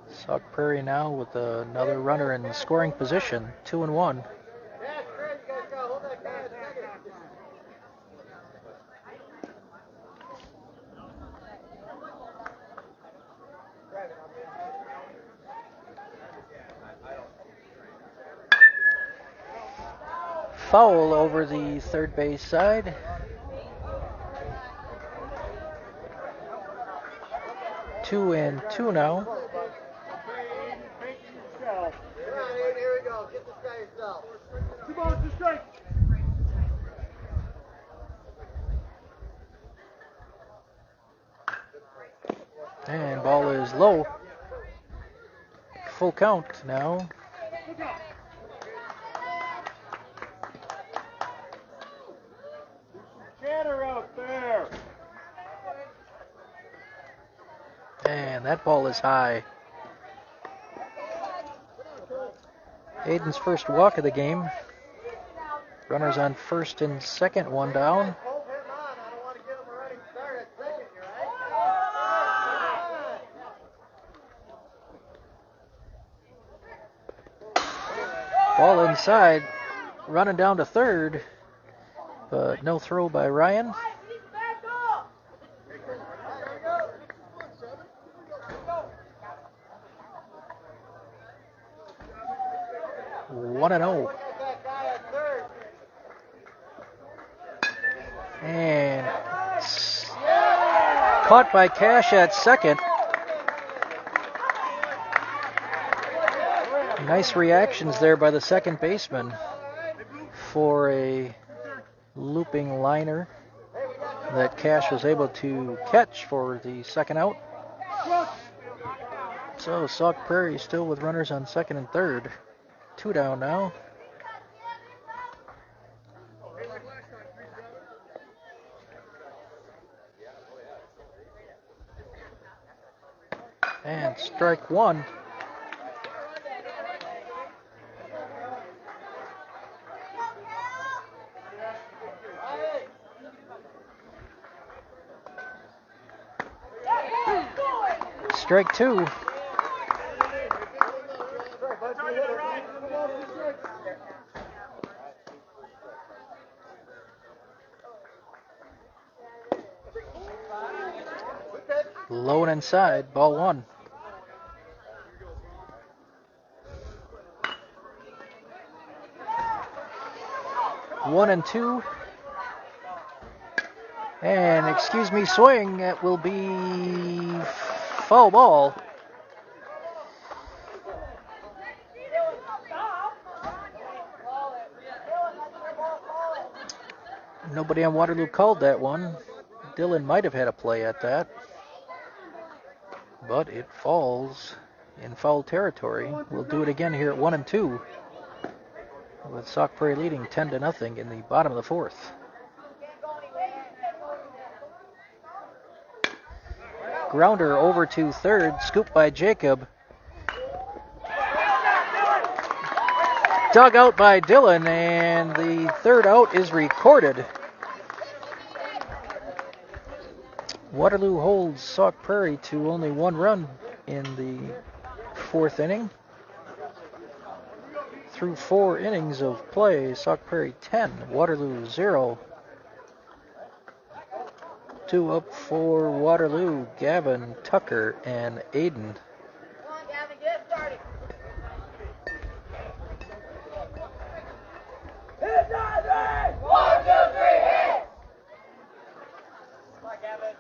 Sauk Prairie now with another runner in scoring position, 2-1. Foul over the third base side. Two and two now. Here we go. Get this guy yourself. 2 balls to strike. And ball is low. Full count now. Chatter out there. And that ball is high. Aiden's first walk of the game. Runners on first and second, one down. Ball inside, running down to third, but no throw by Ryan. One and 0. And caught by Cash at second. Nice reactions there by the second baseman for a looping liner that Cash was able to catch for the second out. So Sauk Prairie still with runners on second and third. 2 down now. And strike one. Strike two. Low and inside, ball one. One and two. And excuse me, swing. It will be foul ball. Nobody on Waterloo called that one. Dylan might have had a play at that, but it falls in foul territory. We'll do it again here at 1 and 2, with Sauk Prairie leading 10-0 in the bottom of the fourth. Grounder over to third, scooped by Jacob. Dug out by Dylan, and the third out is recorded. Waterloo holds Sauk Prairie to only 1 run in the fourth inning. Through 4 innings of play, Sauk Prairie 10, Waterloo 0. 2 up for Waterloo, Gavin, Tucker, and Aiden. Come on, Gavin, get started. Hit that ring! 1, 2, 3, hit! Come on, Gavin.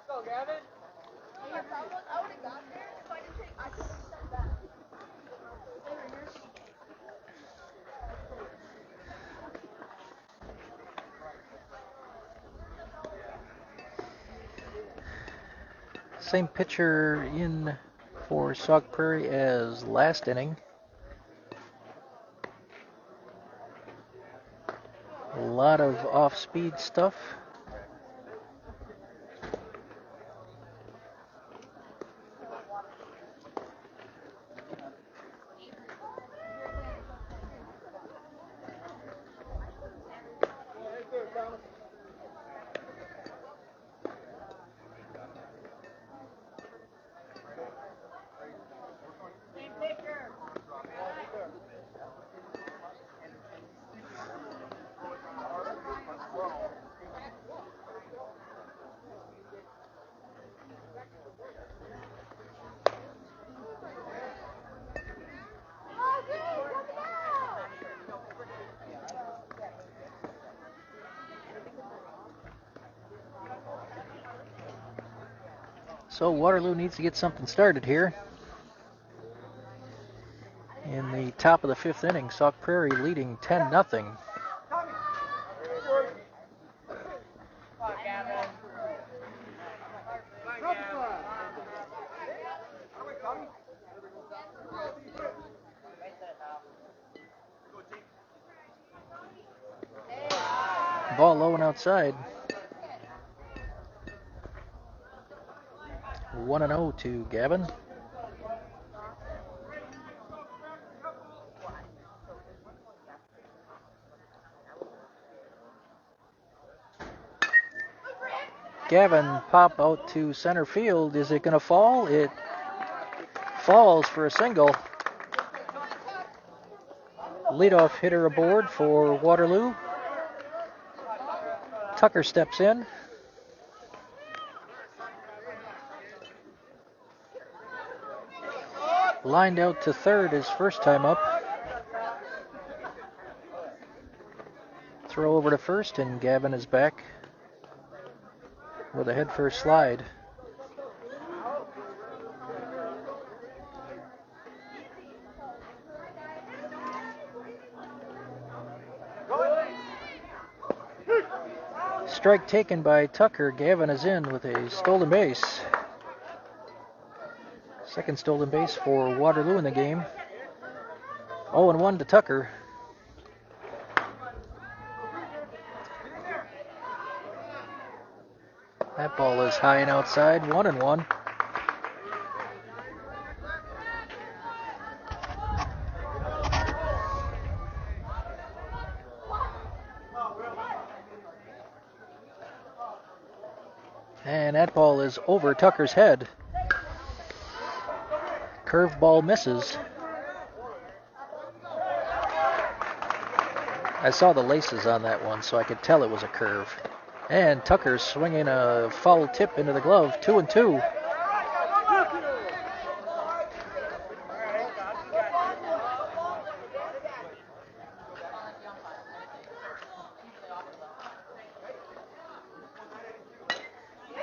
Go, Gavin. I would have got there if I didn't take. I could have stepped back. Same pitcher in for Sauk Prairie as last inning. A lot of off-speed stuff. So Waterloo needs to get something started here. In the top of the 5th inning, Sauk Prairie leading 10-0. Ball low and outside. 1-0 to Gavin. Gavin pop out to center field. Is it going to fall? It falls for a single. Leadoff hitter aboard for Waterloo. Tucker steps in. Lined out to third his first time up. Throw over to first, and Gavin is back with a head-first slide. Strike taken by Tucker. Gavin is in with a stolen base. Second stolen base for Waterloo in the game. 0-1 to Tucker. That ball is high and outside. 1-1. And that ball is over Tucker's head. Curveball misses. I saw the laces on that one, so I could tell it was a curve. And Tucker's swinging a foul tip into the glove. 2-2.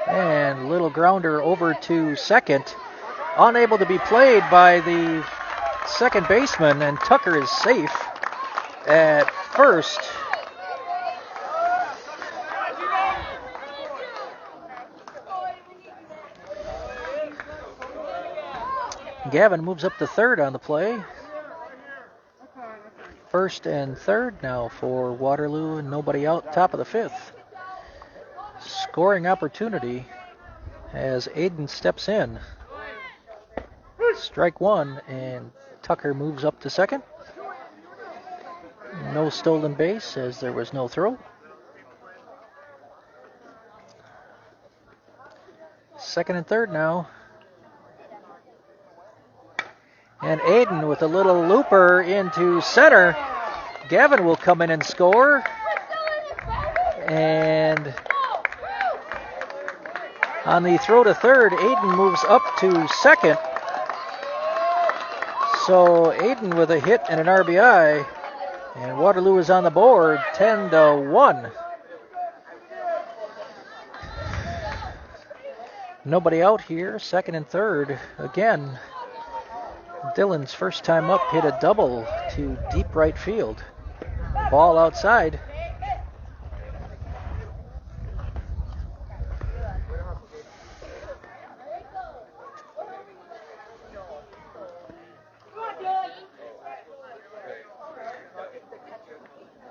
And little grounder over to second. Unable to be played by the second baseman, and Tucker is safe at first. Gavin moves up to third on the play. First and third now for Waterloo, and nobody out, top of the fifth. Scoring opportunity as Aiden steps in. Strike one, and Tucker moves up to second. No stolen base as there was no throw. Second and third now. And Aiden with a little looper into center. Gavin will come in and score. And on the throw to third, Aiden moves up to second. So Aiden with a hit and an RBI. And Waterloo is on the board, 10-1. Nobody out here, second and third. Again, Dylan's first time up hit a double to deep right field. Ball outside.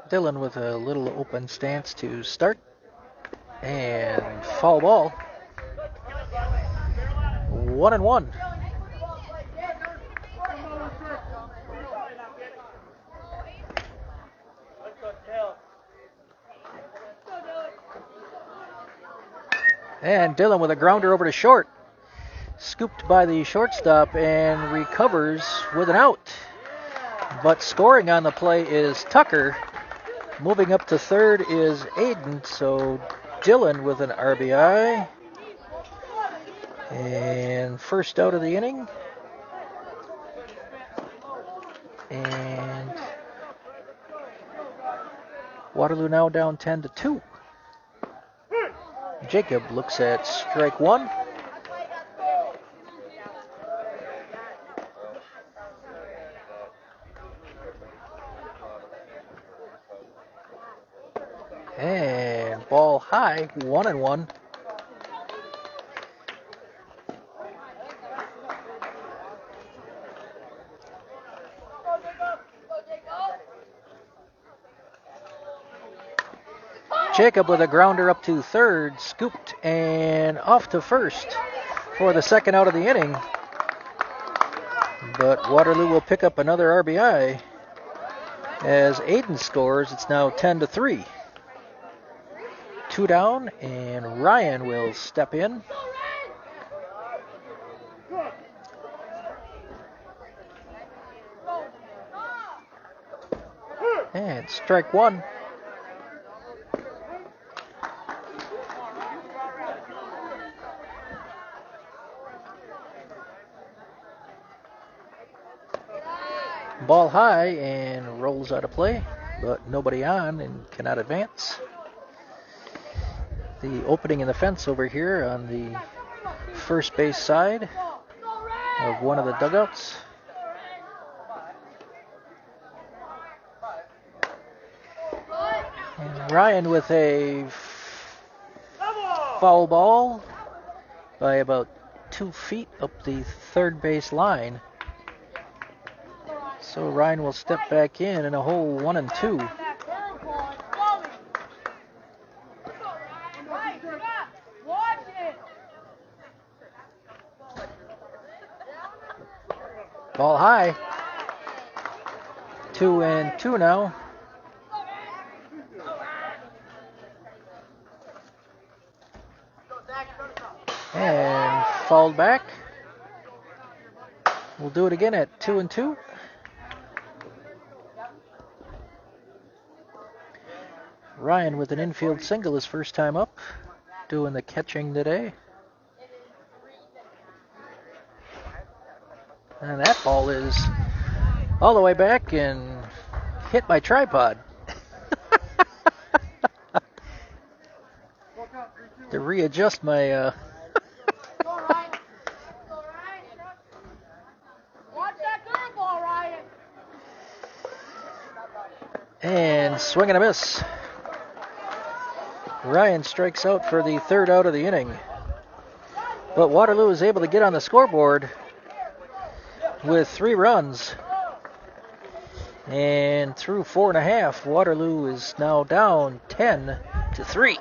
Dylan with a little open stance to start. And foul ball. 1-1. And Dylan with a grounder over to short. Scooped by the shortstop and recovers with an out. But scoring on the play is Tucker. Moving up to third is Aiden. So Dylan with an RBI. And first out of the inning. And Waterloo now down 10-2. Jacob looks at strike one. And ball high, 1-1. Jacob with a grounder up to third, scooped and off to first for the second out of the inning. But Waterloo will pick up another RBI as Aiden scores. It's now 10-3. 2 down, and Ryan will step in. And strike one. Ball high and rolls out of play, but nobody on and cannot advance. The opening in the fence over here on the first base side of one of the dugouts. And Ryan with a foul ball by about 2 feet up the third base line. So Ryan will step back in a hole 1 and 2. Ball high. 2 and 2 now. And fouled back. We'll do it again at 2 and 2. Ryan with an infield single his first time up, doing the catching today. And that ball is all the way back and hit my tripod. To readjust my... And swing and a miss. Ryan strikes out for the third out of the inning. But Waterloo is able to get on the scoreboard with 3 runs. And through 4.5, Waterloo is now down 10-3.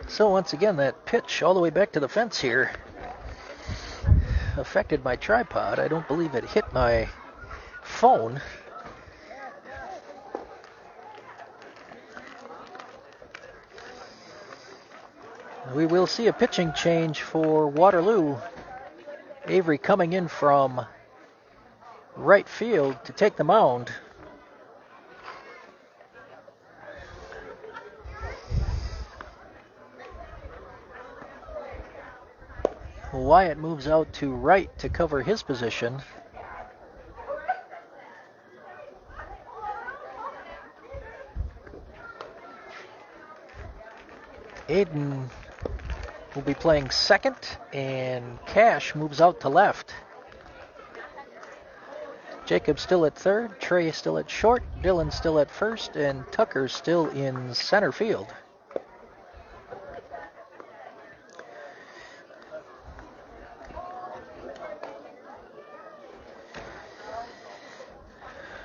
So once again, that pitch all the way back to the fence here affected my tripod. I don't believe it hit my phone. We will see a pitching change for Waterloo. Avery coming in from right field to take the mound. Wyatt moves out to right to cover his position. Aiden will be playing second, and Cash moves out to left. Jacob still at third, Trey still at short, Dylan still at first, and Tucker still in center field.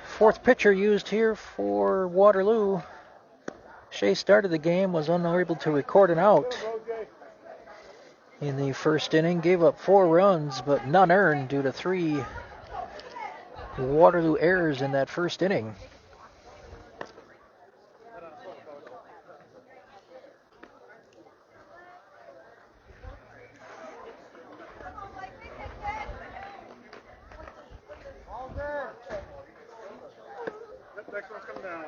Fourth pitcher used here for Waterloo. Shea started the game, was unable to record an out in the first inning, gave up 4 runs, but none earned due to 3 Waterloo errors in that first inning. Next one's coming down.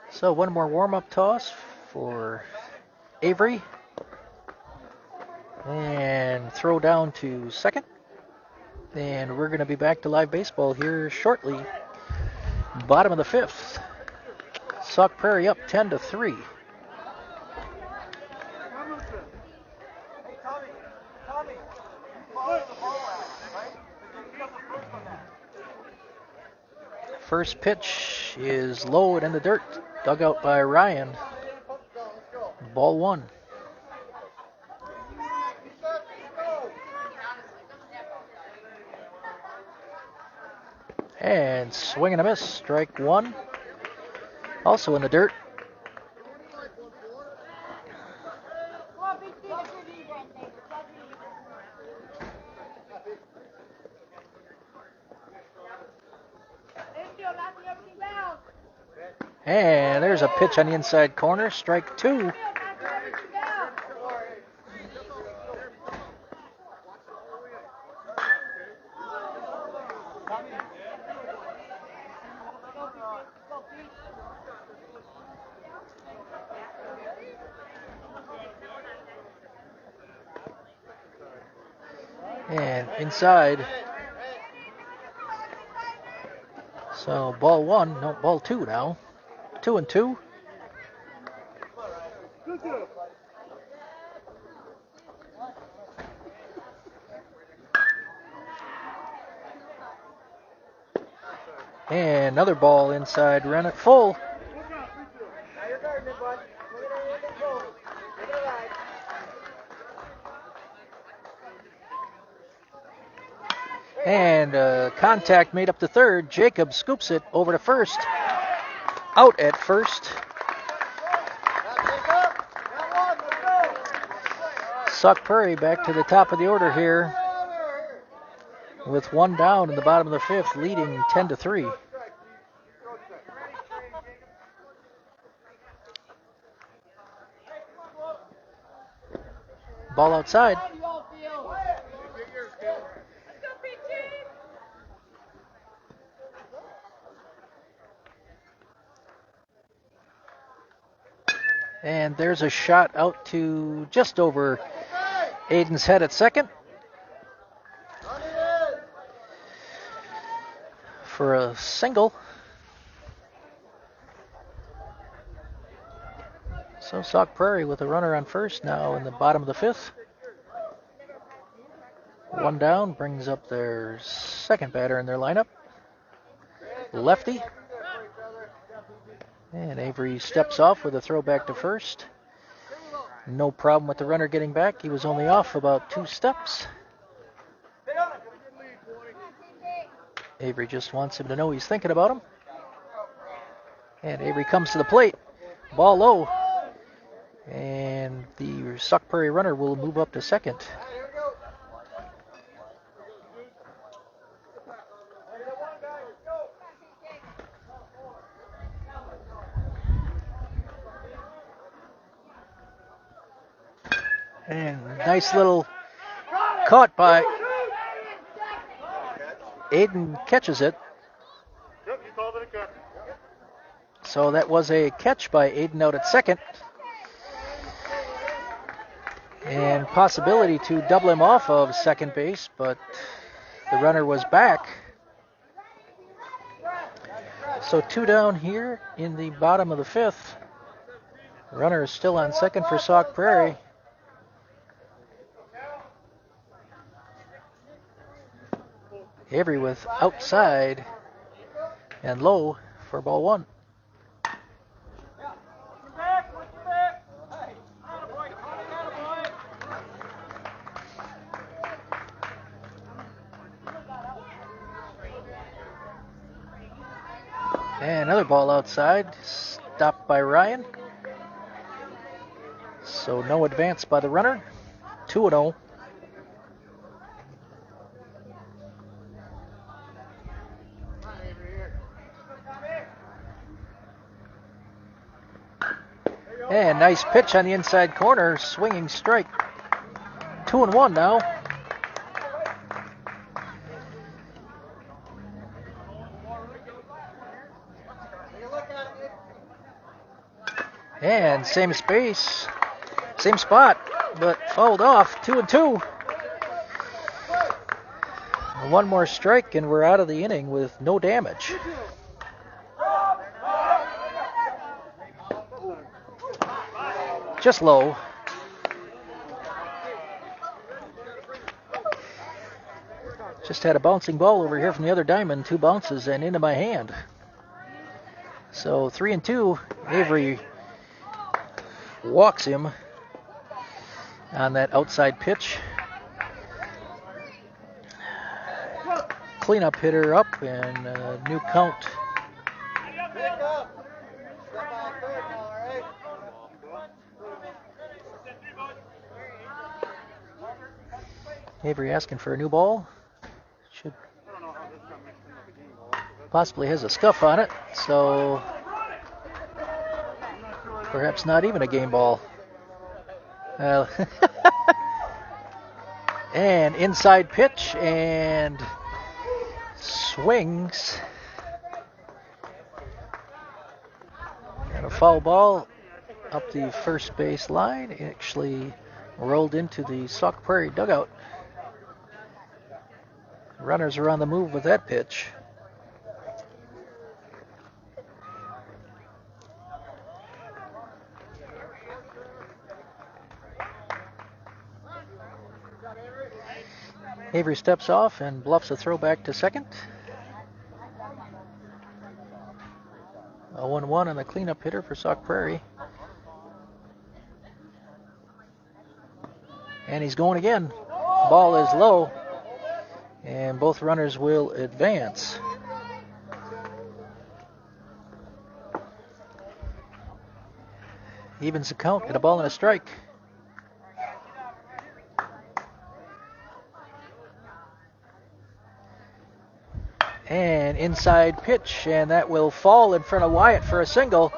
So one more warm-up toss for Avery. And throw down to second. And we're going to be back to live baseball here shortly. Bottom of the 5th. Sauk Prairie up 10-3. First pitch is low and in the dirt. Dug out by Ryan. Ball 1. And swing and a miss. Strike 1. Also in the dirt. And there's a pitch on the inside corner. Strike 2. And inside. So ball 1, no, ball 2 now. 2-2. And another ball inside, run it full. And contact made up to third. Jacob scoops it over to first. Out at first. Sauk Prairie back to the top of the order here with 1 down in the bottom of the 5th, leading 10-3. Ball outside. And there's a shot out to just over Aiden's head at second for a single. So Sauk Prairie with a runner on first now in the bottom of the fifth. One down brings up their second batter in their lineup, lefty. And Avery steps off with a throw back to first. No problem with the runner getting back. He was only off about 2 steps. Avery just wants him to know he's thinking about him. And Avery comes to the plate. Ball low. And the Sauk Prairie runner will move up to second. And nice little caught by Aiden, catches it. Yep, you called it a catch. So that was a catch by Aiden out at second. And possibility to double him off of second base, but the runner was back. So 2 down here in the bottom of the fifth. The runner is still on second for Sauk Prairie. Avery with outside and low for ball 1. And another ball outside, stopped by Ryan. So no advance by the runner. 2-0. And nice pitch on the inside corner, swinging strike. 2-1 now. And same space, same spot, but fouled off. 2-2. One more strike and we're out of the inning with no damage. Just low. Just had a bouncing ball over here from the other diamond, 2 bounces and into my hand. So 3-2. Avery walks him on that outside pitch. Cleanup hitter up and a new count. Avery asking for a new ball. Should possibly has a scuff on it, so perhaps not even a game ball. And inside pitch and swings. And a foul ball up the first base line. It actually rolled into the Sauk Prairie dugout. Runners are on the move with that pitch. Avery steps off and bluffs a throw back to second. A 1-1 on the cleanup hitter for Sauk Prairie. And he's going again. Ball is low. And both runners will advance. Evens the count at a ball and a strike. And inside pitch, and that will fall in front of Wyatt for a single.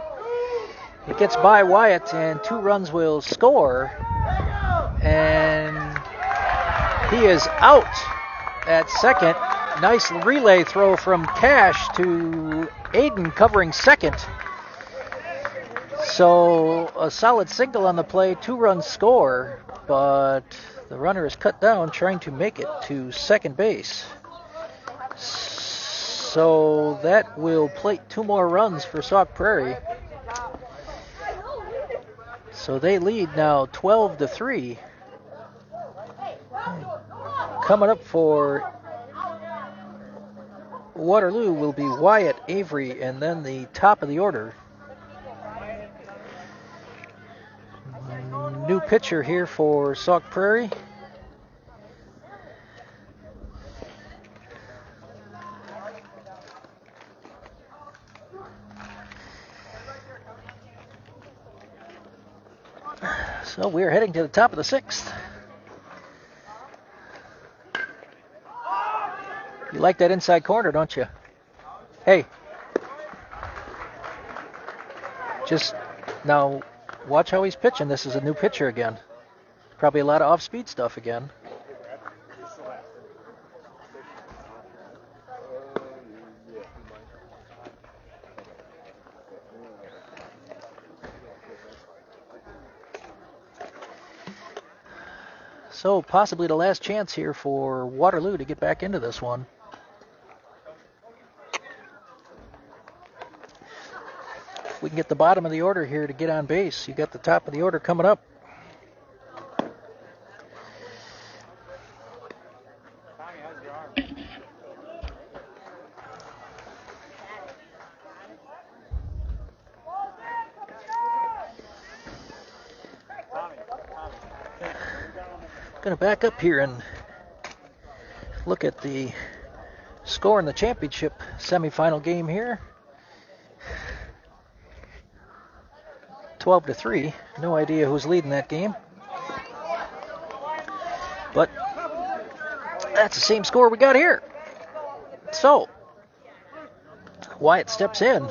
It gets by Wyatt, and 2 runs will score. And he is out at second. Nice relay throw from Cash to Aiden covering second. So a solid single on the play, 2 runs score, but the runner is cut down trying to make it to second base. So that will plate 2 more runs for Sauk Prairie. So they lead now 12-3. Coming up for Waterloo will be Wyatt, Avery, and then the top of the order. New pitcher here for Sauk Prairie. So we're heading to the top of the 6th. You like that inside corner, don't you? Hey. Just now watch how he's pitching. This is a new pitcher again. Probably a lot of off-speed stuff again. So possibly the last chance here for Waterloo to get back into this one. If we can get the bottom of the order here to get on base, you got the top of the order coming up. Going to back up here and look at the score in the championship semifinal game here. 12-3. No idea who's leading that game. But that's the same score we got here. So, Wyatt steps in.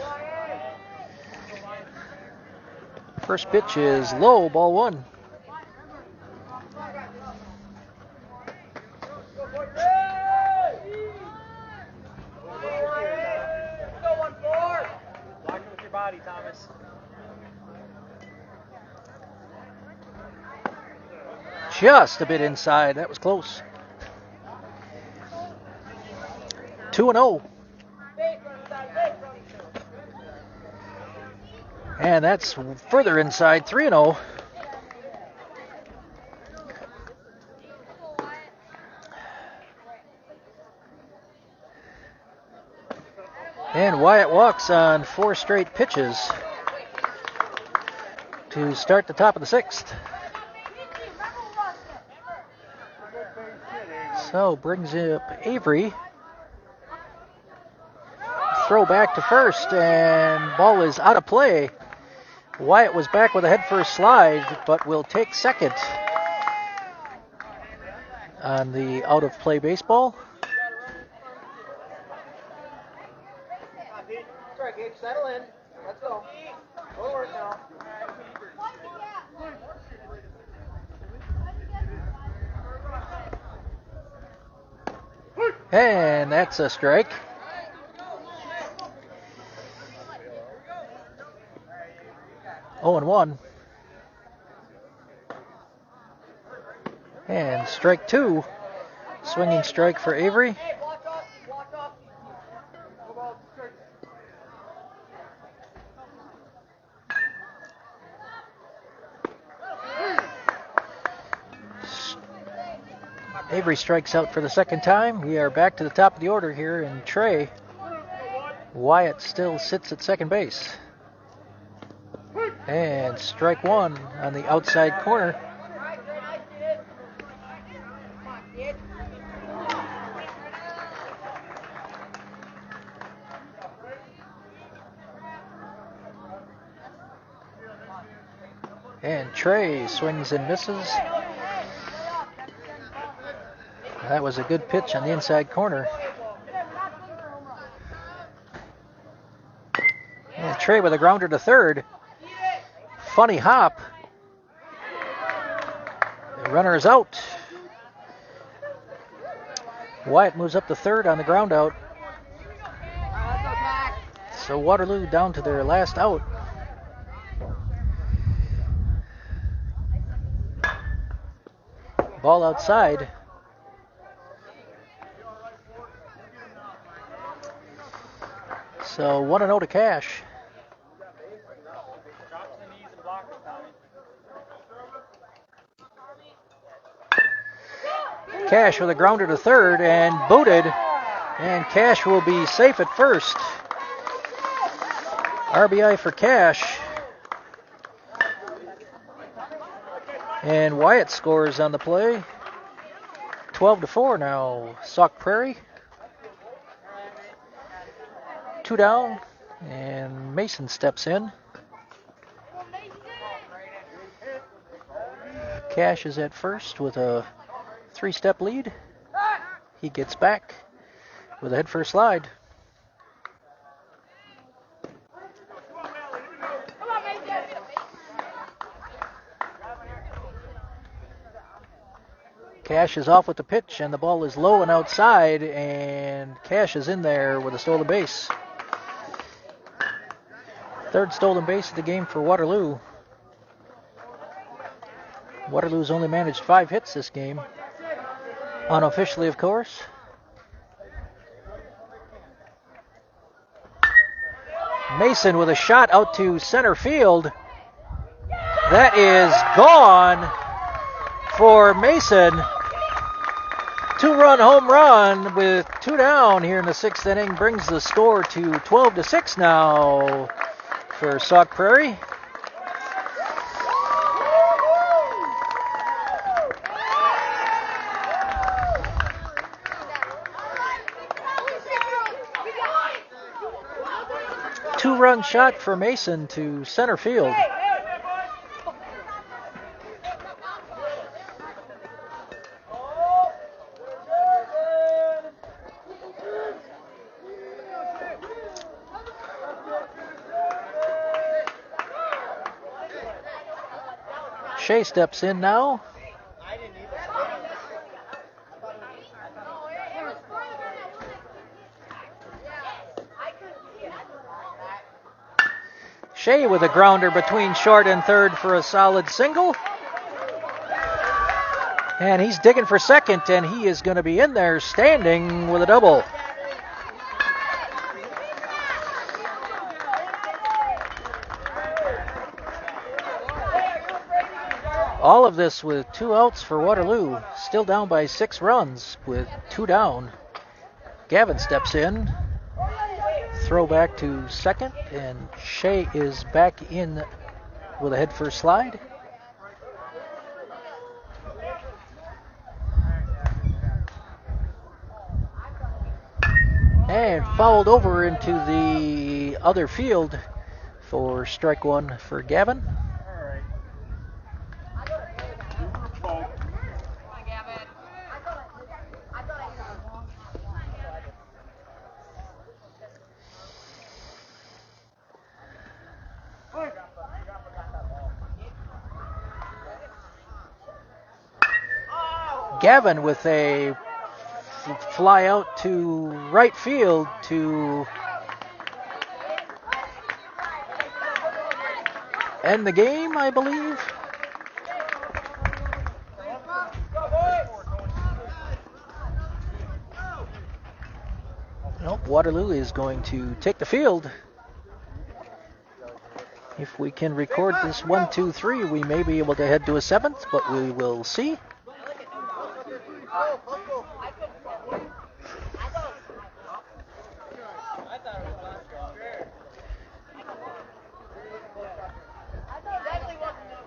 First pitch is low, ball 1. Just a bit inside. That was close. 2-0. And that's further inside. 3-0. And Wyatt walks on 4 straight pitches to start the top of the 6th. So brings up Avery. Throw back to first, and ball is out of play. Wyatt was back with a head-first slide, but will take second on the out-of-play baseball. Settle in. Let's go. Go to work now. And that's a strike. Oh, and 1. And strike 2. Swinging strike for Avery. Avery strikes out for the second time. We are back to the top of the order here in Trey. Wyatt still sits at second base. And strike 1 on the outside corner. And Trey swings and misses. That was a good pitch on the inside corner. And Trey with a grounder to third. Funny hop. The runner is out. Wyatt moves up to third on the ground out. So Waterloo down to their last out. Ball outside. So 1-0 to Cash. Cash with a grounder to third and booted. And Cash will be safe at first. RBI for Cash. And Wyatt scores on the play. 12-4 now. Sauk Prairie. 2 down. And Mason steps in. Cash is at first with a 3-step lead. He gets back with a head first slide. Cash is off with the pitch, and the ball is low and outside, and Cash is in there with a stolen base. Third stolen base of the game for Waterloo. Waterloo's only managed 5 hits this game. Unofficially, of course. Mason with a shot out to center field. That is gone for Mason. 2-run home run with 2 down here in the 6th inning brings the score to 12-6 now for Sauk Prairie. Two-run shot for Mason to center field. Shea steps in now. Shea with a grounder between short and third for a solid single. And he's digging for second, and he is going to be in there standing with a double. All of this with 2 outs for Waterloo. Still down by 6 runs with 2 down. Gavin steps in. Throw back to second, and Shea is back in with a head first slide. And fouled over into the other field for strike 1 for Gavin. Gavin with a fly out to right field to end the game, I believe. Nope, Waterloo is going to take the field. If we can record this 1, 2, 3, we may be able to head to a 7th, but we will see.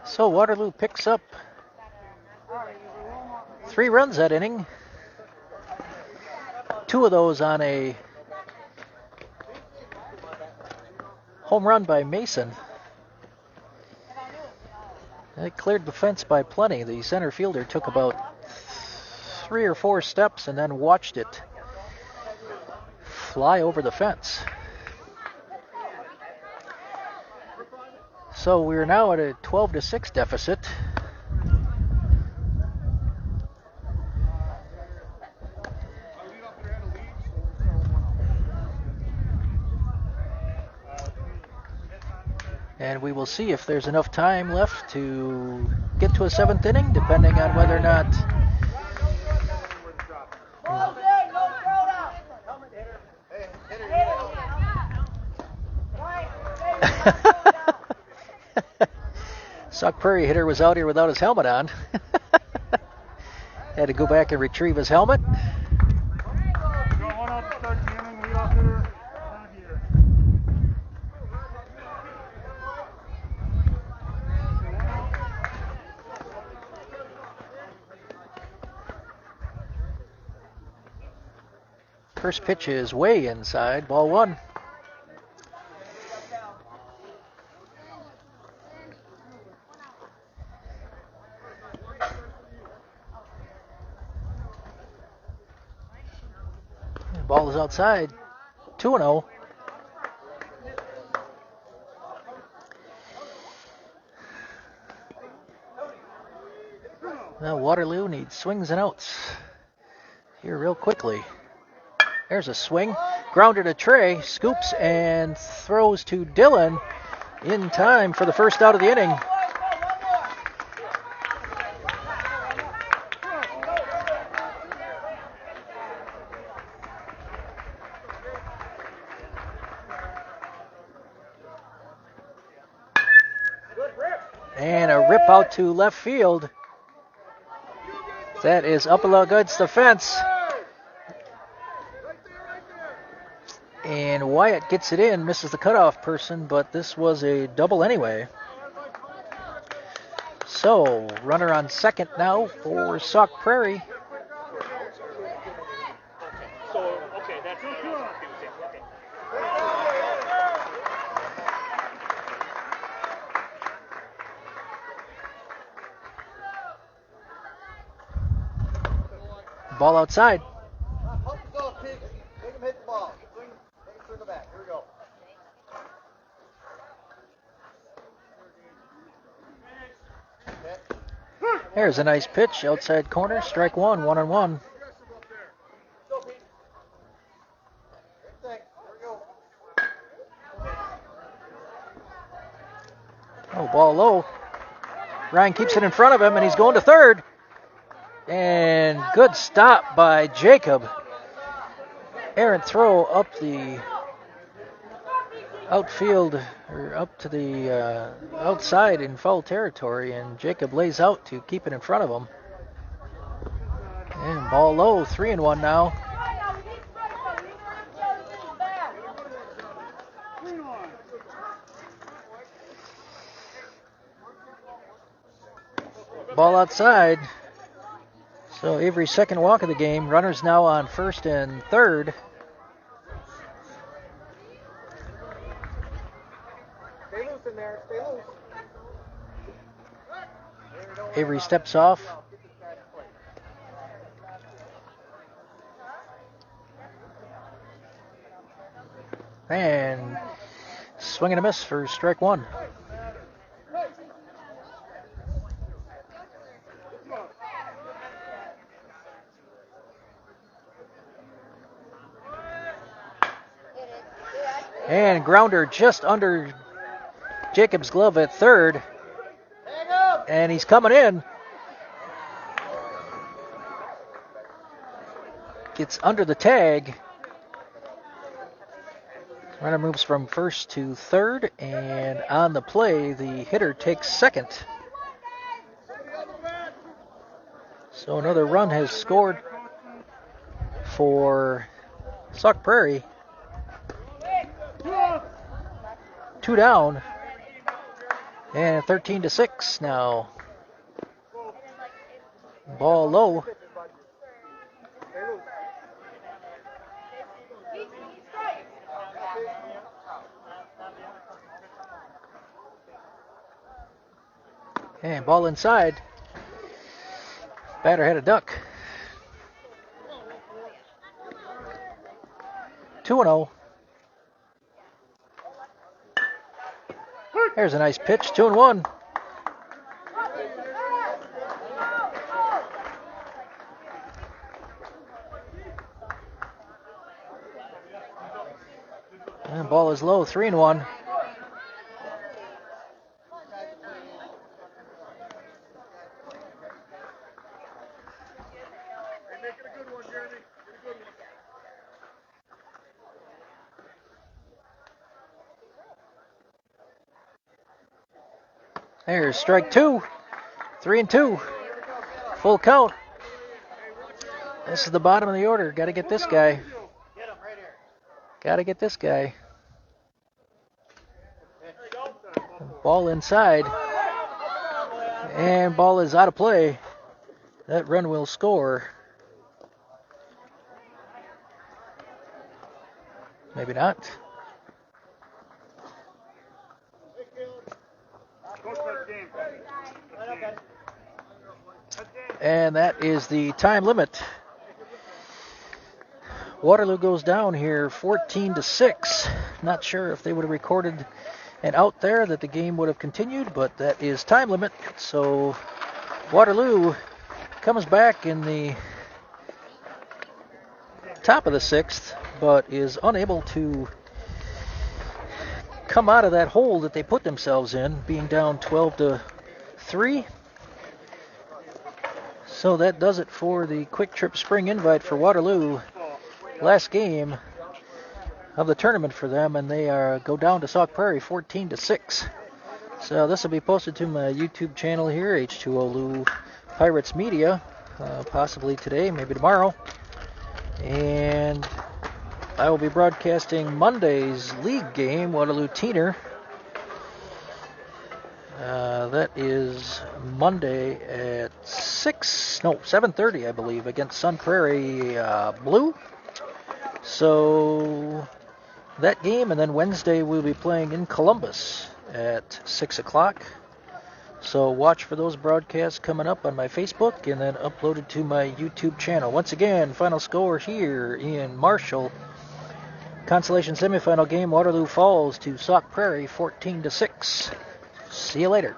So Waterloo picks up 3 runs that inning. 2 of those on a home run by Mason. It cleared the fence by plenty. The center fielder took about 3 or 4 steps and then watched it fly over the fence. So we're now at a 12-6 deficit. And we will see if there's enough time left to get to a 7th inning, depending on whether or not Sauk Prairie hitter was out here without his helmet on. Had to go back and retrieve his helmet. Got one out to start the inning. Lead off hitter, not here. First pitch is way inside, ball one. Ball is outside, 2-0. Now Waterloo needs swings and outs here real quickly. There's a swing, grounded to Trey, scoops and throws to Dylan in time for the first out of the inning. And a rip out to left field. That is up against the fence. And Wyatt gets it in, misses the cutoff person, but this was a double anyway. So, runner on second now for Sauk Prairie. Okay, that's confusing. Ball outside. Help the dog, Pete. Make him hit the ball. Make him swing the bat. Here we go. There's a nice pitch, outside corner, strike one, 1-1. Go, Pete. Good thing. Here we go. Oh, ball low. Ryan keeps it in front of him, and he's going to third. And good stop by Jacob. Errant throw up the outfield, or up to the outside in foul territory, and Jacob lays out to keep it in front of him. And ball low, 3-1 now. Ball outside. So Avery's second walk of the game. Runners now on first and third. Stay loose in there. Stay loose. Avery steps off. And swing and a miss for strike one. And grounder just under Jacob's glove at third. And he's coming in. Gets under the tag. Runner moves from first to third, and on the play, the hitter takes second. So another run has scored for Sauk Prairie. 2 down, and 13-6 now. Ball low. And ball inside. Batter had a duck. 2-0. There's a nice pitch, 2-1. And ball is low, 3-1. There's strike two. 3-2. Full count. This is the bottom of the order. Got to get this guy. Get him right here. Got to get this guy. Ball inside. And ball is out of play. That run will score. Maybe not. And that is the time limit. Waterloo goes down here 14-6. Not sure if they would have recorded an out there that the game would have continued, but that is time limit. So Waterloo comes back in the top of the sixth, but is unable to come out of that hole that they put themselves in, being down 12-3. So that does it for the Kwik Trip Spring Invite for Waterloo. Last game of the tournament for them, and they go down to Sauk Prairie 14-6. So this will be posted to my YouTube channel here, H2O Pirates Media, possibly today, maybe tomorrow. And I will be broadcasting Monday's league game, Waterloo Teener. That is Monday at 7:30, I believe, against Sun Prairie Blue. So that game, and then Wednesday we'll be playing in Columbus at 6 o'clock. So watch for those broadcasts coming up on my Facebook and then uploaded to my YouTube channel. Once again, final score here in Marshall. Consolation semifinal game, Waterloo falls to Sauk Prairie 14-6. See you later.